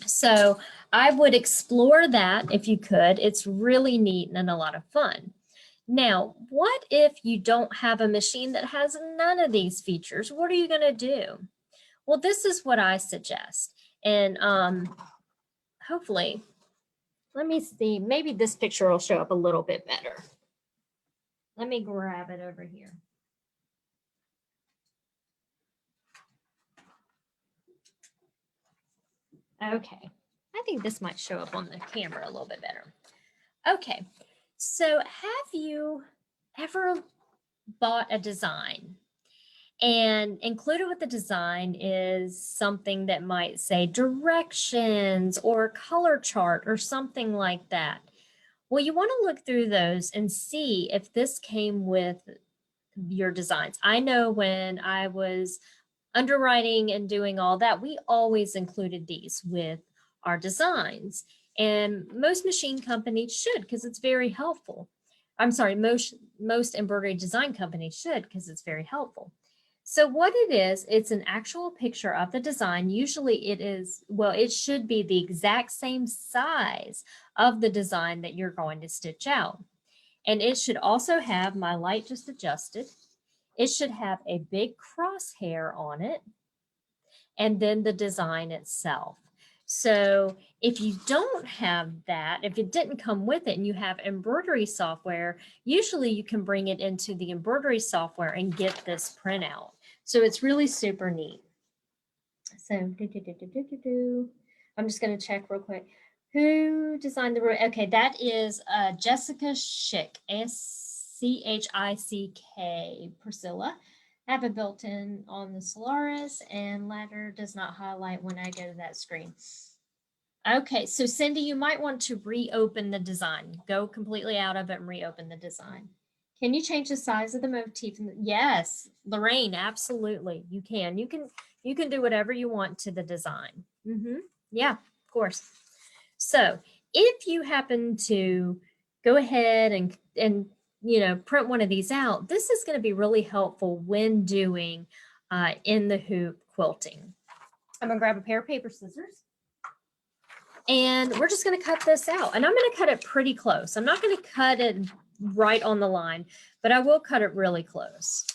So I would explore that if you could. It's really neat and a lot of fun. Now, what if you don't have a machine that has none of these features? What are you going to do? Well, this is what I suggest. And hopefully, let me see, maybe this picture will show up a little bit better. Let me grab it over here. Okay, I think this might show up on the camera a little bit better. Okay, so have you ever bought a design and included with the design is something that might say directions or color chart or something like that? Well, you want to look through those and see if this came with your designs. I know when I was underwriting and doing all that, we always included these with our designs. And most machine companies should, because it's very helpful. I'm sorry, most embroidery design companies should, because it's very helpful. So what it is, it's an actual picture of the design. Usually it is, well, it should be the exact same size of the design that you're going to stitch out. And it should also have, my light just adjusted, it should have a big crosshair on it, and then the design itself. So if you don't have that, if it didn't come with it and you have embroidery software, usually you can bring it into the embroidery software and get this printout. So it's really super neat. So I'm just going to check real quick. Who designed the room? Okay, that is Jessica Schick, Schick, Priscilla. I have it built in on the Solaris, and ladder does not highlight when I go to that screen. Okay, so Cindy, you might want to reopen the design. Go completely out of it and reopen the design. Can you change the size of the motif? Yes, Lorraine, absolutely. You can. You can do whatever you want to the design. Yeah, of course. So if you happen to go ahead and print one of these out, this is going to be really helpful when doing in the hoop quilting. I'm gonna grab a pair of paper scissors. And we're just going to cut this out. And I'm going to cut it pretty close. I'm not going to cut it right on the line, but I will cut it really close.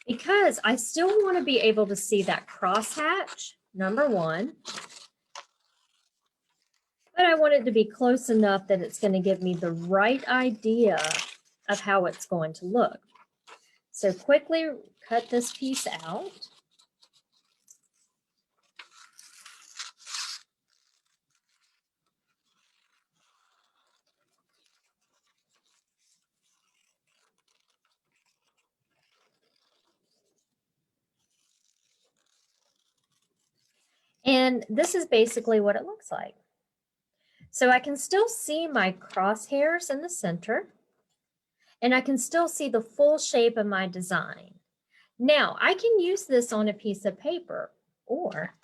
Because I still want to be able to see that crosshatch, number one. But I want it to be close enough that it's going to give me the right idea of how it's going to look. So quickly cut this piece out. And this is basically what it looks like. So I can still see my crosshairs in the center, and I can still see the full shape of my design. Now I can use this on a piece of paper, or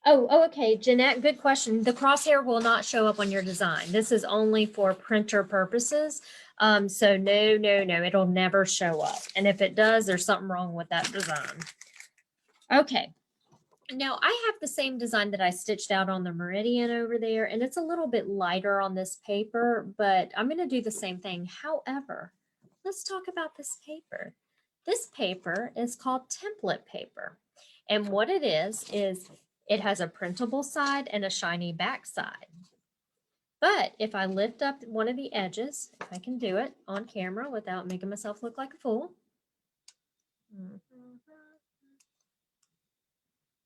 okay, Jeanette, good question. The crosshair will not show up on your design. This is only for printer purposes. So no, it'll never show up. And if it does, there's something wrong with that design. Okay. Now I have the same design that I stitched out on the meridian over there, and it's a little bit lighter on this paper, but I'm going to do the same thing. However, let's talk about this paper. This paper is called template paper. And what it is it has a printable side and a shiny back side. But if I lift up one of the edges, if I can do it on camera without making myself look like a fool.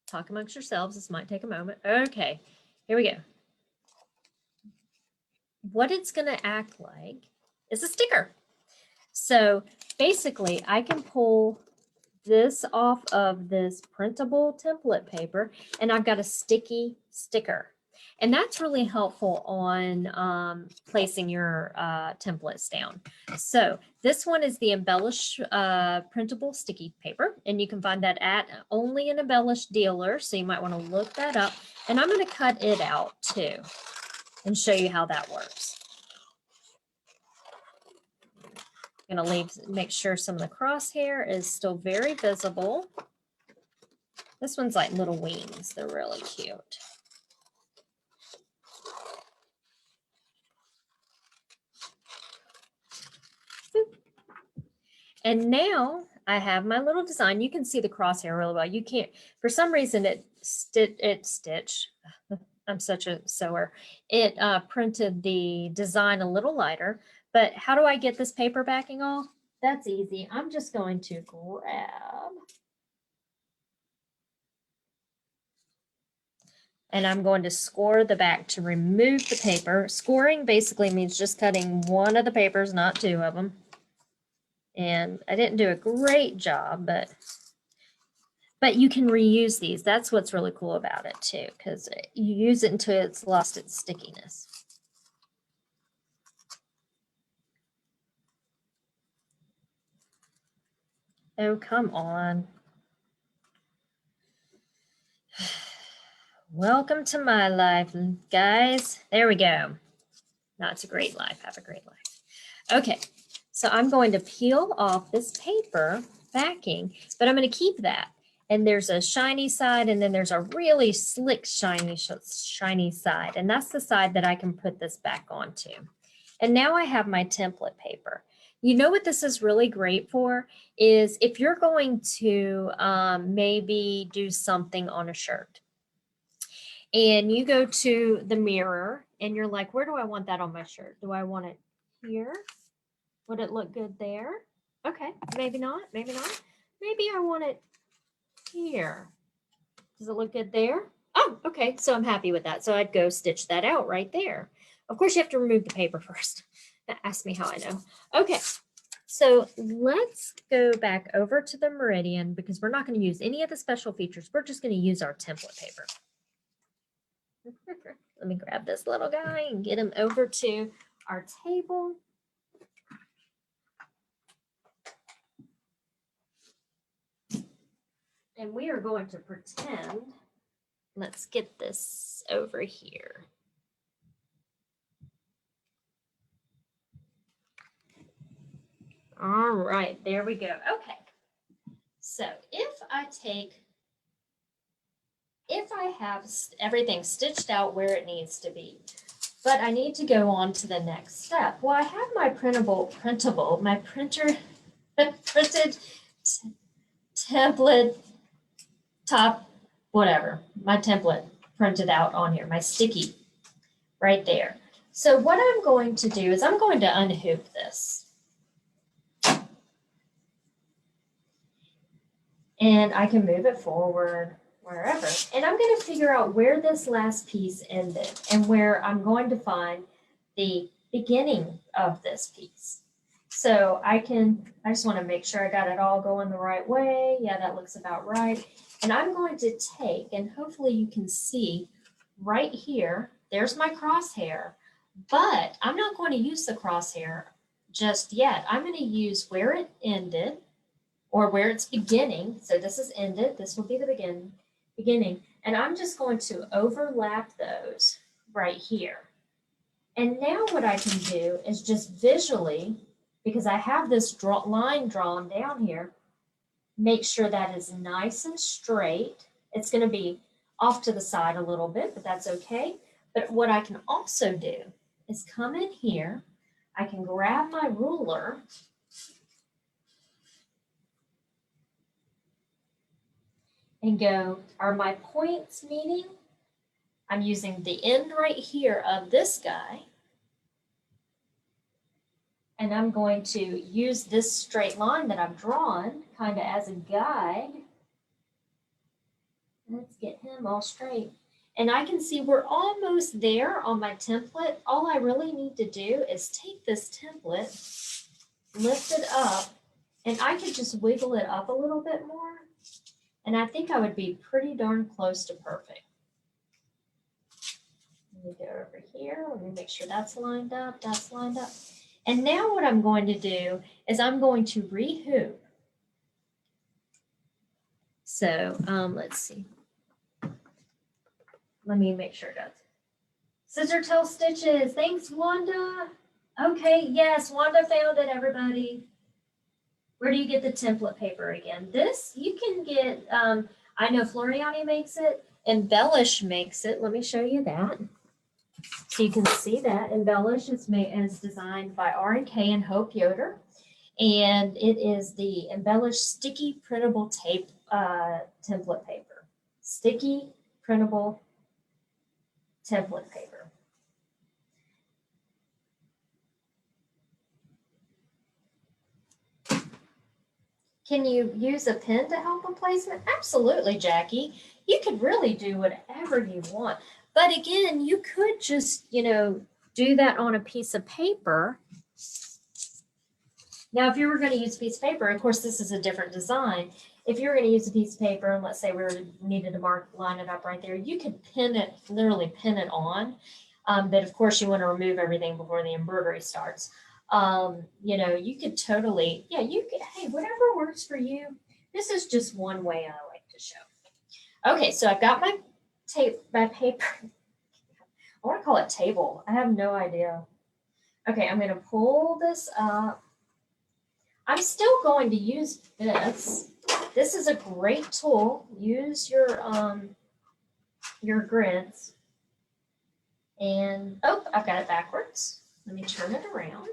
Talk amongst yourselves. This might take a moment. Okay, here we go. What it's going to act like is a sticker. So basically, I can pull this off of this printable template paper, and I've got a sticky sticker. And that's really helpful on placing your templates down. So this one is the embellished printable sticky paper, and you can find that at only an embellished dealer. So you might want to look that up. And I'm going to cut it out too and show you how that works. I'm going to make sure some of the crosshair is still very visible. This one's like little wings. They're really cute. And now I have my little design. You can see the crosshair really well. You can't, for some reason it stitched. I'm such a sewer. It printed the design a little lighter, but how do I get this paper backing off? That's easy. I'm just going to grab, and I'm going to score the back to remove the paper. Scoring basically means just cutting one of the papers, not two of them. And I didn't do a great job, but you can reuse these. That's what's really cool about it too, because you use it until it's lost its stickiness. Oh, come on. Welcome to my life, guys. There we go. Now it's a great life. Have a great life. Okay, so I'm going to peel off this paper backing, but I'm going to keep that. And there's a shiny side, and then there's a really slick shiny side. And that's the side that I can put this back onto. And now I have my template paper. You know what this is really great for is if you're going to maybe do something on a shirt. And you go to the mirror and you're like, where do I want that on my shirt? Do I want it here? Would it look good there? Okay, maybe not, maybe not. Maybe I want it here. Does it look good there? Oh, okay, so I'm happy with that. So I'd go stitch that out right there. Of course, you have to remove the paper first. Ask me how I know. Okay, so let's go back over to the meridian because we're not going to use any of the special features. We're just going to use our template paper. Let me grab this little guy and get him over to our table. And we are going to pretend, let's get this over here. All right, there we go. Okay, so if I have everything stitched out where it needs to be, but I need to go on to the next step. Well, I have my my printed template top, whatever, my template printed out on here, my sticky right there. So what I'm going to do is I'm going to unhoop this. And I can move it forward wherever. And I'm going to figure out where this last piece ended and where I'm going to find the beginning of this piece. So I just want to make sure I got it all going the right way. Yeah, that looks about right. And I'm going to take, and hopefully you can see right here, there's my crosshair, but I'm not going to use the crosshair just yet. I'm going to use where it ended or where it's beginning. So this is ended, this will be the beginning. And I'm just going to overlap those right here. And now what I can do is just visually, because I have this line drawn down here, make sure that is nice and straight. It's going to be off to the side a little bit, but that's okay. But what I can also do is come in here, I can grab my ruler and go, are my points meeting? I'm using the end right here of this guy. And I'm going to use this straight line that I've drawn kind of as a guide. Let's get him all straight. And I can see we're almost there on my template. All I really need to do is take this template, lift it up, and I could just wiggle it up a little bit more. And I think I would be pretty darn close to perfect. Let me go over here. Let me make sure that's lined up. That's lined up. And now what I'm going to do is I'm going to re-hoop. So let's see. Let me make sure that's scissor tail stitches. Thanks, Wanda. Okay, yes, Wanda found it, everybody. Where do you get the template paper again? This, you can get, I know Floriani makes it, Embellish makes it. Let me show you that. So you can see that Embellish is designed by R&K and Hope Yoder. And it is the Embellish Sticky Printable Tape template paper. Sticky Printable template paper. Can you use a pen to help with placement? Absolutely, Jackie. You could really do whatever you want. But again, you could just, do that on a piece of paper. Now, if you were going to use a piece of paper, of course, this is a different design. If you were going to use a piece of paper, and let's say we needed to line it up right there, you could literally pin it on. But of course, you want to remove everything before the embroidery starts. You could totally, hey, whatever works for you. This is just one way I like to show. Okay, so I've got my paper. I want to call it table. I have no idea. Okay, I'm going to pull this up. I'm still going to use this. This is a great tool. Use your grids. And, I've got it backwards. Let me turn it around.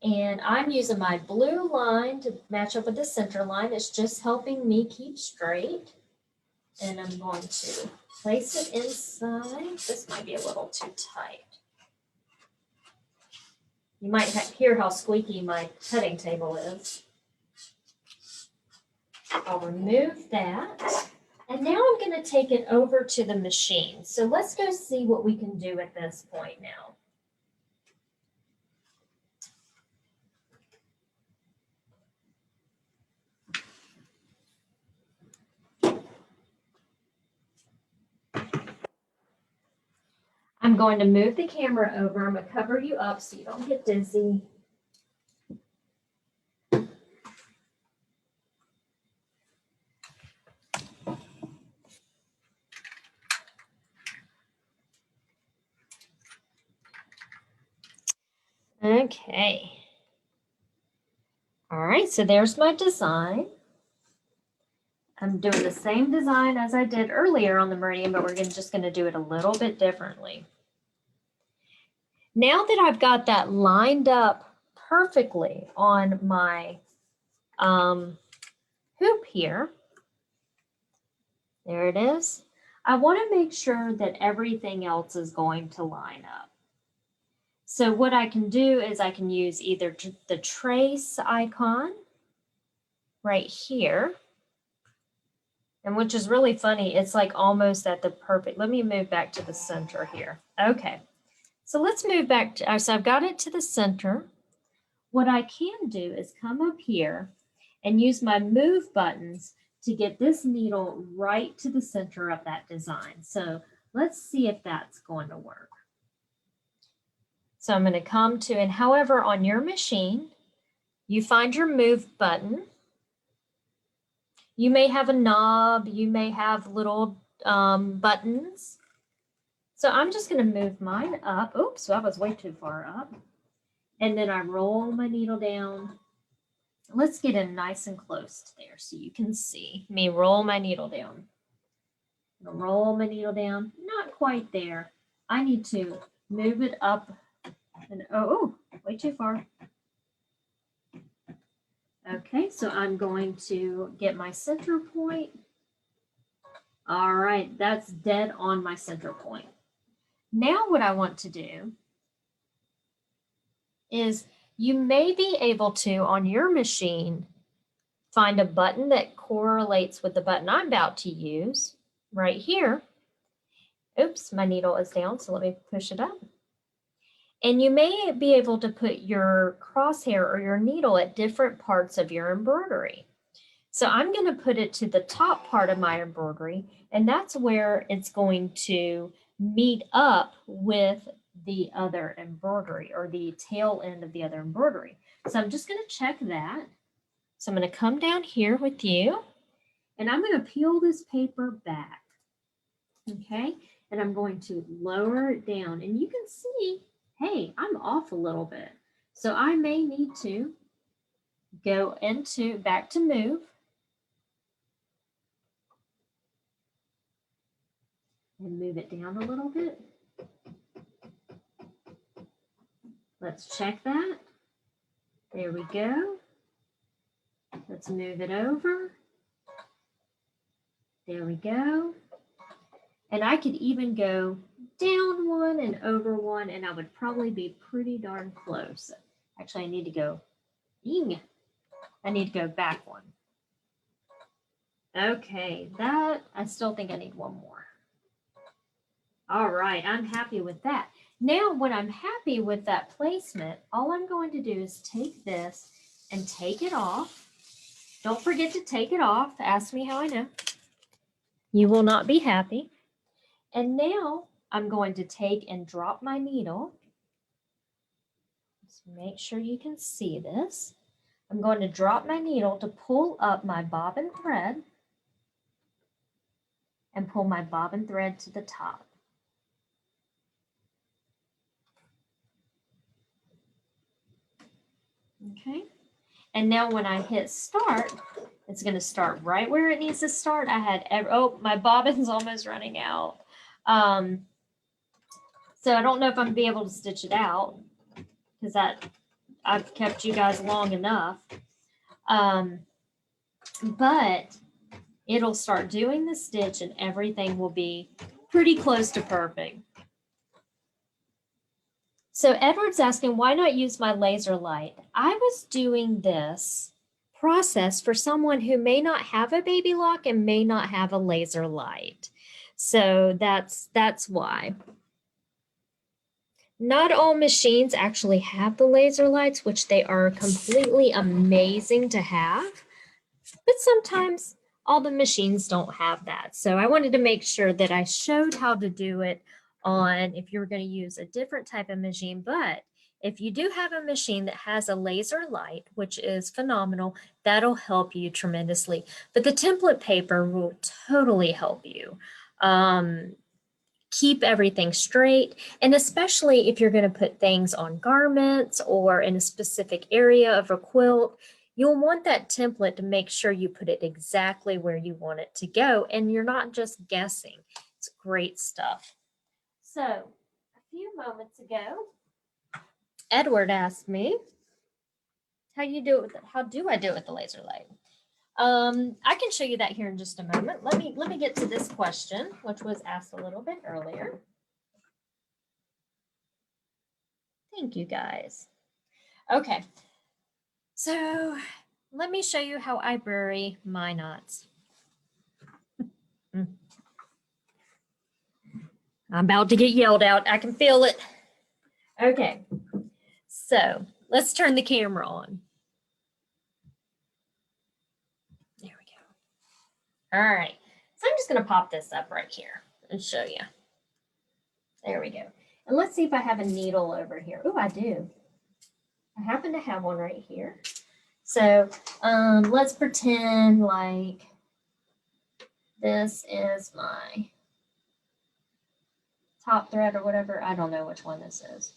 And I'm using my blue line to match up with the center line. It's just helping me keep straight. And I'm going to place it inside. This might be a little too tight. You might hear how squeaky my cutting table is. I'll remove that. And now I'm going to take it over to the machine. So let's go see what we can do at this point now. I'm going to move the camera over. I'm going to cover you up so you don't get dizzy. Okay. All right, so there's my design. I'm doing the same design as I did earlier on the meridian, but we're just going to do it a little bit differently. Now that I've got that lined up perfectly on my hoop here, there it is. I want to make sure that everything else is going to line up. So what I can do is I can use either the trace icon right here, and which is really funny. It's like almost at the perfect, let me move back to the center here. Okay, so let's move back to, so I've got it to the center. What I can do is come up here and use my move buttons to get this needle right to the center of that design. So let's see if that's going to work. So I'm going to come to, and however on your machine, you find your move button. You may have a knob, you may have little buttons. So I'm just going to move mine up. Oops, I was way too far up. And then I roll my needle down. Let's get in nice and close to there so you can see me roll my needle down. Roll my needle down, not quite there. I need to move it up and oh, way too far. Okay, so I'm going to get my center point. All right, that's dead on my center point. Now what I want to do is you may be able to, on your machine, find a button that correlates with the button I'm about to use right here. Oops, my needle is down, so let me push it up. And you may be able to put your crosshair or your needle at different parts of your embroidery. So I'm going to put it to the top part of my embroidery, and that's where it's going to meet up with the other embroidery or the tail end of the other embroidery. So I'm just going to check that. So I'm going to come down here with you, and I'm going to peel this paper back. Okay, and I'm going to lower it down, and you can see, hey, I'm off a little bit. So I may need to go into back to move. And move it down a little bit. Let's check that. There we go. Let's move it over. There we go. And I could even go down one and over one, and I would probably be pretty darn close. Actually, I need to go, I need to go back one. Okay, that, I still think I need one more. All right, I'm happy with that. Now, when I'm happy with that placement, all I'm going to do is take this and take it off. Don't forget to take it off. Ask me how I know. You will not be happy. And now I'm going to take and drop my needle. Just make sure you can see this. I'm going to drop my needle to pull up my bobbin thread and pull my bobbin thread to the top. Okay, and now when I hit start, it's going to start right where it needs to start. I had, oh, my bobbin's almost running out. So I don't know if I'm going to be able to stitch it out because I've kept you guys long enough. But it'll start doing the stitch and everything will be pretty close to perfect. So Edward's asking, why not use my laser light? I was doing this process for someone who may not have a baby lock and may not have a laser light. So that's why. Not all machines actually have the laser lights, which they are completely amazing to have, but sometimes all the machines don't have that. So I wanted to make sure that I showed how to do it on if you're going to use a different type of machine. But if you do have a machine that has a laser light, which is phenomenal, that'll help you tremendously. But the template paper will totally help you. Keep everything straight. And especially if you're going to put things on garments or in a specific area of a quilt, you'll want that template to make sure you put it exactly where you want it to go. And you're not just guessing. It's great stuff. So a few moments ago, Edward asked me, how do I do it with the laser light? I can show you that here in just a moment. Let me get to this question, which was asked a little bit earlier. Thank you, guys. Okay, so let me show you how I bury my knots. I'm about to get yelled out. I can feel it. Okay, so let's turn the camera on. There we go. All right, so I'm just going to pop this up right here and show you. There we go. And let's see if I have a needle over here. Oh, I do. I happen to have one right here. So let's pretend like this is my top thread or whatever. I don't know which one this is.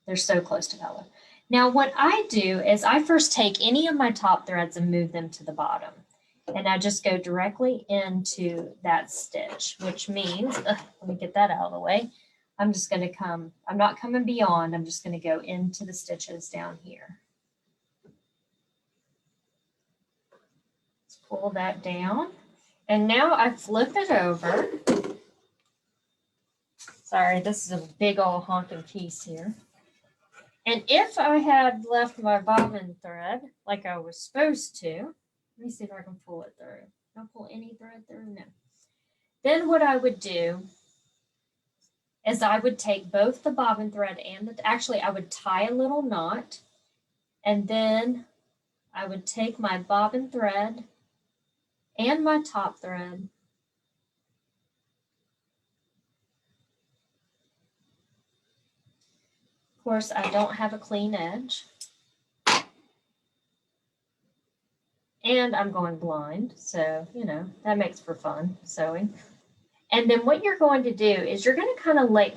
They're so close together. Now what I do is I first take any of my top threads and move them to the bottom. And I just go directly into that stitch, which means, let me get that out of the way. I'm just going to come, I'm not coming beyond, I'm just going to go into the stitches down here. Let's pull that down. And now I flip it over. Sorry, this is a big old honking piece here. And if I had left my bobbin thread like I was supposed to, let me see if I can pull it through. Can I pull any thread through? No. Then what I would do is I would take both the bobbin thread and actually I would tie a little knot, and then I would take my bobbin thread and my top thread Of course, I don't have a clean edge. And I'm going blind, so, you know, that makes for fun sewing. And then what you're going to do is you're going to kind of lay,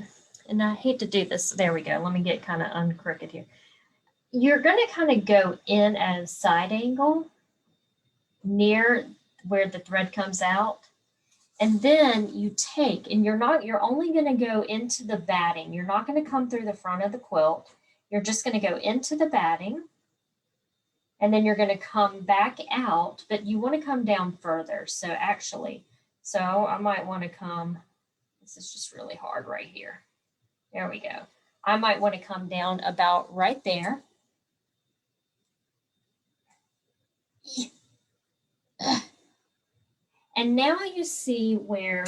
and I hate to do this, there we go, let me get kind of uncrooked here. You're going to kind of go in at a side angle near where the thread comes out. And then you take, and you're only going to go into the batting. You're not going to come through the front of the quilt. You're just going to go into the batting. And then you're going to come back out, but you want to come down further. So actually, so I might want to come, this is just really hard right here. There we go. I might want to come down about right there. And now you see where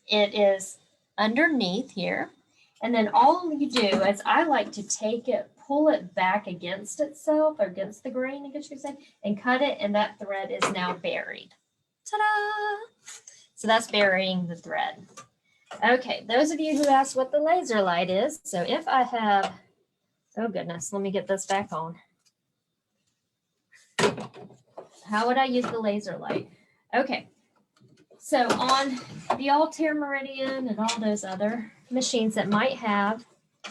it is underneath here. And then all you do is I like to take it, pull it back against itself, or against the grain, I guess you could say, and cut it, and that thread is now buried. Ta-da! So that's burying the thread. Okay, those of you who asked what the laser light is, so if I have, oh goodness, let me get this back on. How would I use the laser light? Okay, so on the Altair Meridian and all those other machines that might have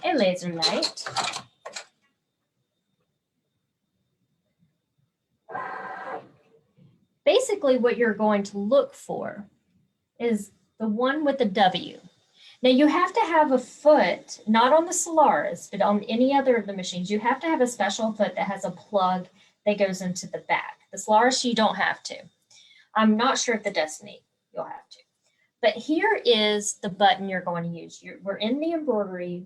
a laser light, basically what you're going to look for is the one with the W. Now you have to have a foot, not on the Solaris, but on any other of the machines, you have to have a special foot that has a plug that goes into the back. The Solaris, you don't have to. I'm not sure if the Destiny, you'll have to. But here is the button you're going to use. We're in the embroidery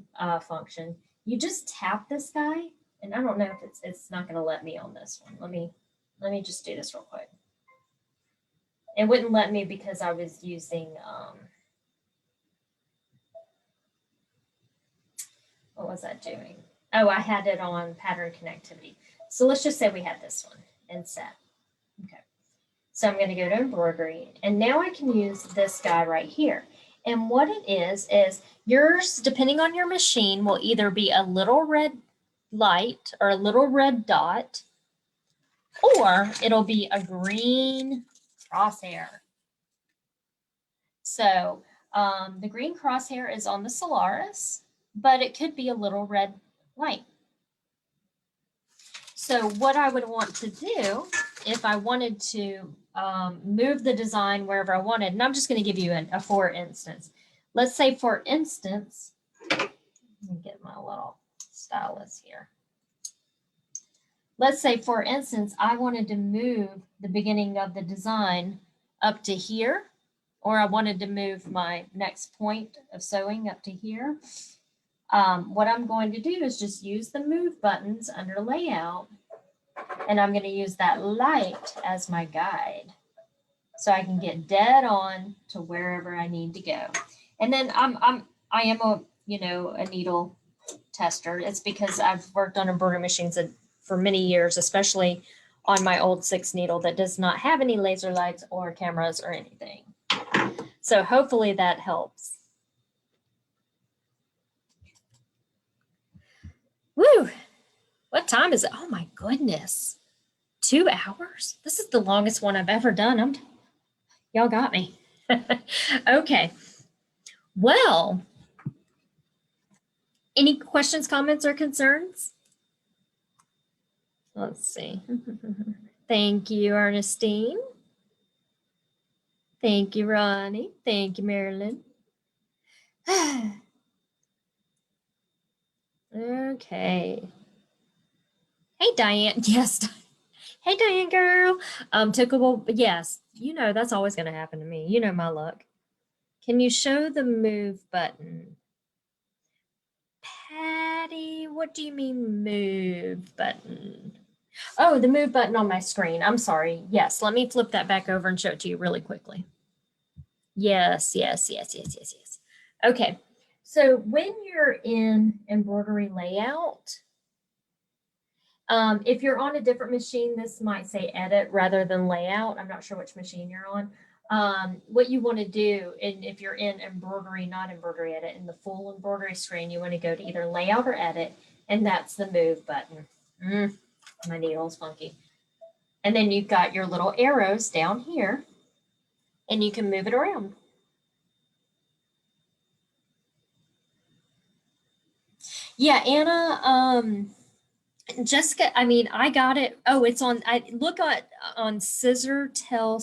function. you just tap this guy, and I don't know if it's not going to let me on this one. Let me just do this real quick. It wouldn't let me because I was using what was I doing? Oh, I had it on pattern connectivity. So let's just say we had this one and set. Okay. So I'm going to go to embroidery, and now I can use this guy right here. And what it is yours, depending on your machine, will either be a little red light or a little red dot, or it'll be a green crosshair. So the green crosshair is on the Solaris, but it could be a little red light. So what I would want to do if I wanted to move the design wherever I wanted, and I'm just going to give you a for instance. Let's say, for instance, let me get my little stylus here. Let's say, for instance, I wanted to move the beginning of the design up to here, or I wanted to move my next point of sewing up to here. What I'm going to do is just use the move buttons under layout, and I'm going to use that light as my guide so I can get dead on to wherever I need to go. And then I am a needle tester. It's because I've worked on embroidery machines for many years, especially on my old 6 needle that does not have any laser lights or cameras or anything. So hopefully that helps. Woo! What time is it? Oh my goodness. 2 hours? This is the longest one I've ever done. Y'all got me. Okay. Well, any questions, comments, or concerns? Let's see. Thank you, Ernestine. Thank you, Ronnie. Thank you, Marilyn. Okay. Hey, Diane. Yes. Hey, Diane girl. Tickable. Yes. That's always going to happen to me. My luck. Can you show the move button? Patty, what do you mean move button? Oh, the move button on my screen. I'm sorry. Yes. Let me flip that back over and show it to you really quickly. Yes. Okay. So when you're in embroidery layout, if you're on a different machine, this might say edit rather than layout. I'm not sure which machine you're on. What you want to do, and if you're in embroidery, not embroidery edit, in the full embroidery screen, you want to go to either layout or edit, and that's the move button. My needle's funky. And then you've got your little arrows down here, and you can move it around. Yeah, Anna, Jessica, I got it. Oh, it's on, look on scissor tail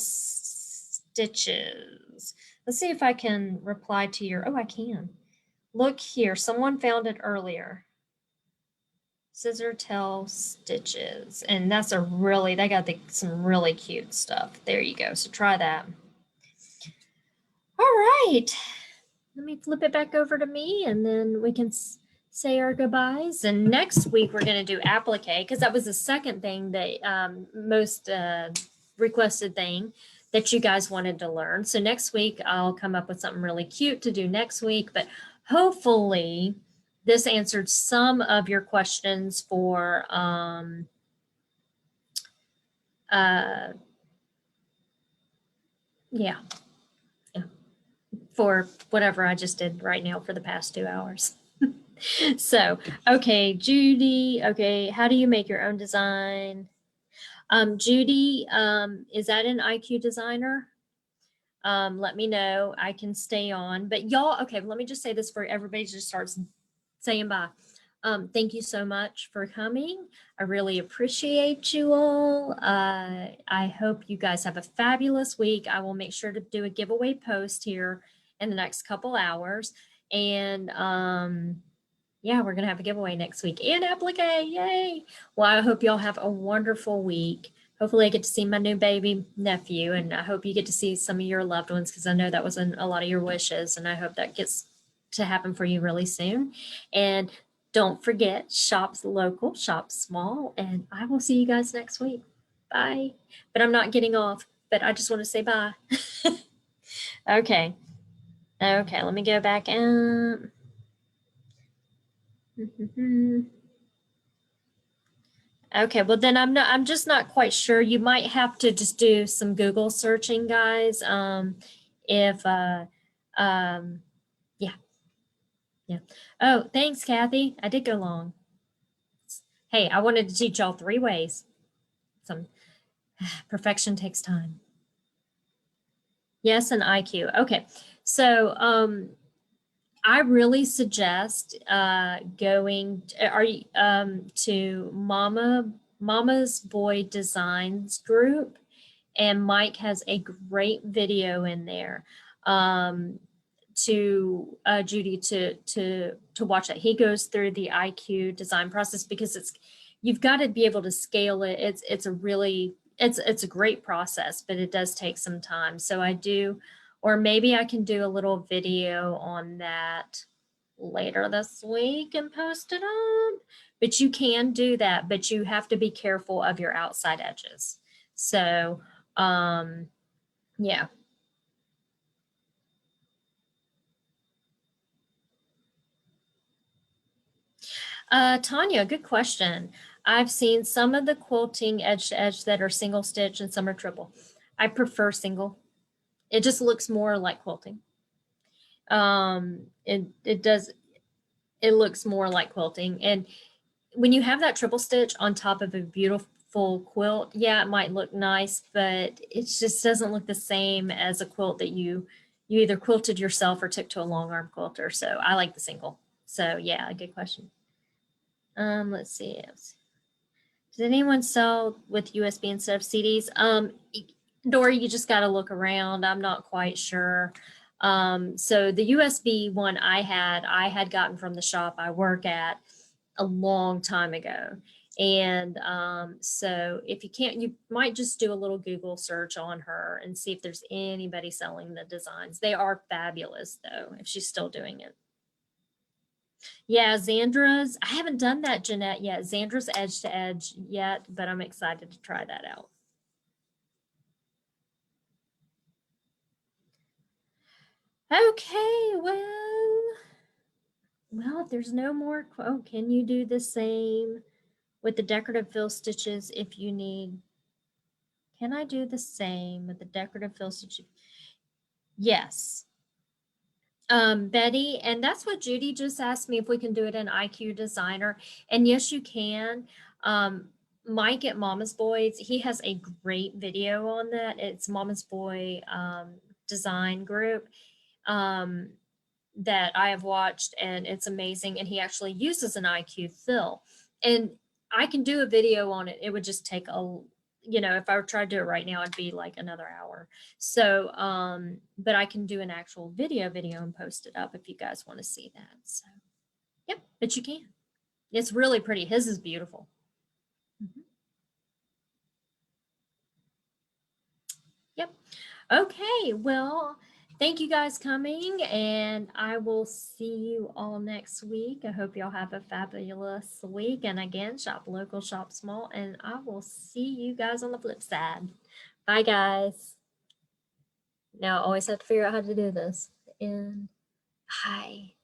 stitches. Let's see if I can reply to your, I can. Look here, someone found it earlier. Scissor tail stitches. And that's they got some really cute stuff. There you go. So try that. All right. Let me flip it back over to me, and then we can say our goodbyes. And next week we're going to do applique, because that was the second thing that most requested thing that you guys wanted to learn. So next week I'll come up with something really cute to do next week, but hopefully this answered some of your questions for for whatever I just did right now for the past 2 hours. So, okay, Judy, okay, how do you make your own design? Judy, is that an IQ designer? Let me know. I can stay on. But y'all, okay, let me just say this for everybody just starts saying bye. Thank you so much for coming. I really appreciate you all. I hope you guys have a fabulous week. I will make sure to do a giveaway post here in the next couple hours. And yeah, we're going to have a giveaway next week and applique. Yay. Well, I hope y'all have a wonderful week. Hopefully I get to see my new baby nephew, and I hope you get to see some of your loved ones, because I know that was a lot of your wishes, and I hope that gets to happen for you really soon. And Don't forget, shop local, shop small, and I will see you guys next week. Bye. But I'm not getting off, but I just want to say bye. Okay. Okay, let me go back in. Okay, well then I'm just not quite sure. You might have to just do some Google searching, guys. If um yeah, yeah. Oh, thanks, Kathy. I did go long. Hey, I wanted to teach y'all 3 ways. Some perfection takes time. Yes, and IQ. Okay. So I really suggest going to Mama's Boy Designs group, and Mike has a great video in there to Judy to watch that. He goes through the IQ design process because you've got to be able to scale it. It's a great process, but it does take some time. So I do, or maybe I can do a little video on that later this week and post it up. But you can do that, but you have to be careful of your outside edges. So, yeah. Tanya, good question. I've seen some of the quilting edge to edge that are single stitch and some are triple. I prefer single. It just looks more like quilting. It does, it looks more like quilting. And when you have that triple stitch on top of a beautiful quilt, yeah, it might look nice, but it just doesn't look the same as a quilt that you either quilted yourself or took to a long arm quilter. So I like the single. So yeah, good question. Let's see. Does anyone sell with USB instead of CDs? Dory, you just got to look around. I'm not quite sure. So the USB one I had gotten from the shop I work at a long time ago. And so if you can't, you might just do a little Google search on her and see if there's anybody selling the designs. They are fabulous though, if she's still doing it. Yeah, Xandra's, I haven't done that, Jeanette, yet. Xandra's edge to edge yet, but I'm excited to try that out. Okay, well, if there's no more, oh, can you do the same with the decorative fill stitches if you need? Can I do the same with the decorative fill stitches? Yes. Betty, and that's what Judy just asked me if we can do it in IQ Designer. And yes, you can. Mike at Mama's Boys, he has a great video on that. It's Mama's Boy design group that I have watched, and it's amazing. And he actually uses an IQ fill. And I can do a video on it. It would just take if I tried to do it right now, it'd be like another hour. So, but I can do an actual video and post it up if you guys want to see that. So, yep, but you can. It's really pretty. His is beautiful. Mhm. Yep. Okay. Well, thank you guys coming, and I will see you all next week. I hope y'all have a fabulous week. And again, shop local, shop small, and I will see you guys on the flip side. Bye, guys. Now I always have to figure out how to do this. And hi.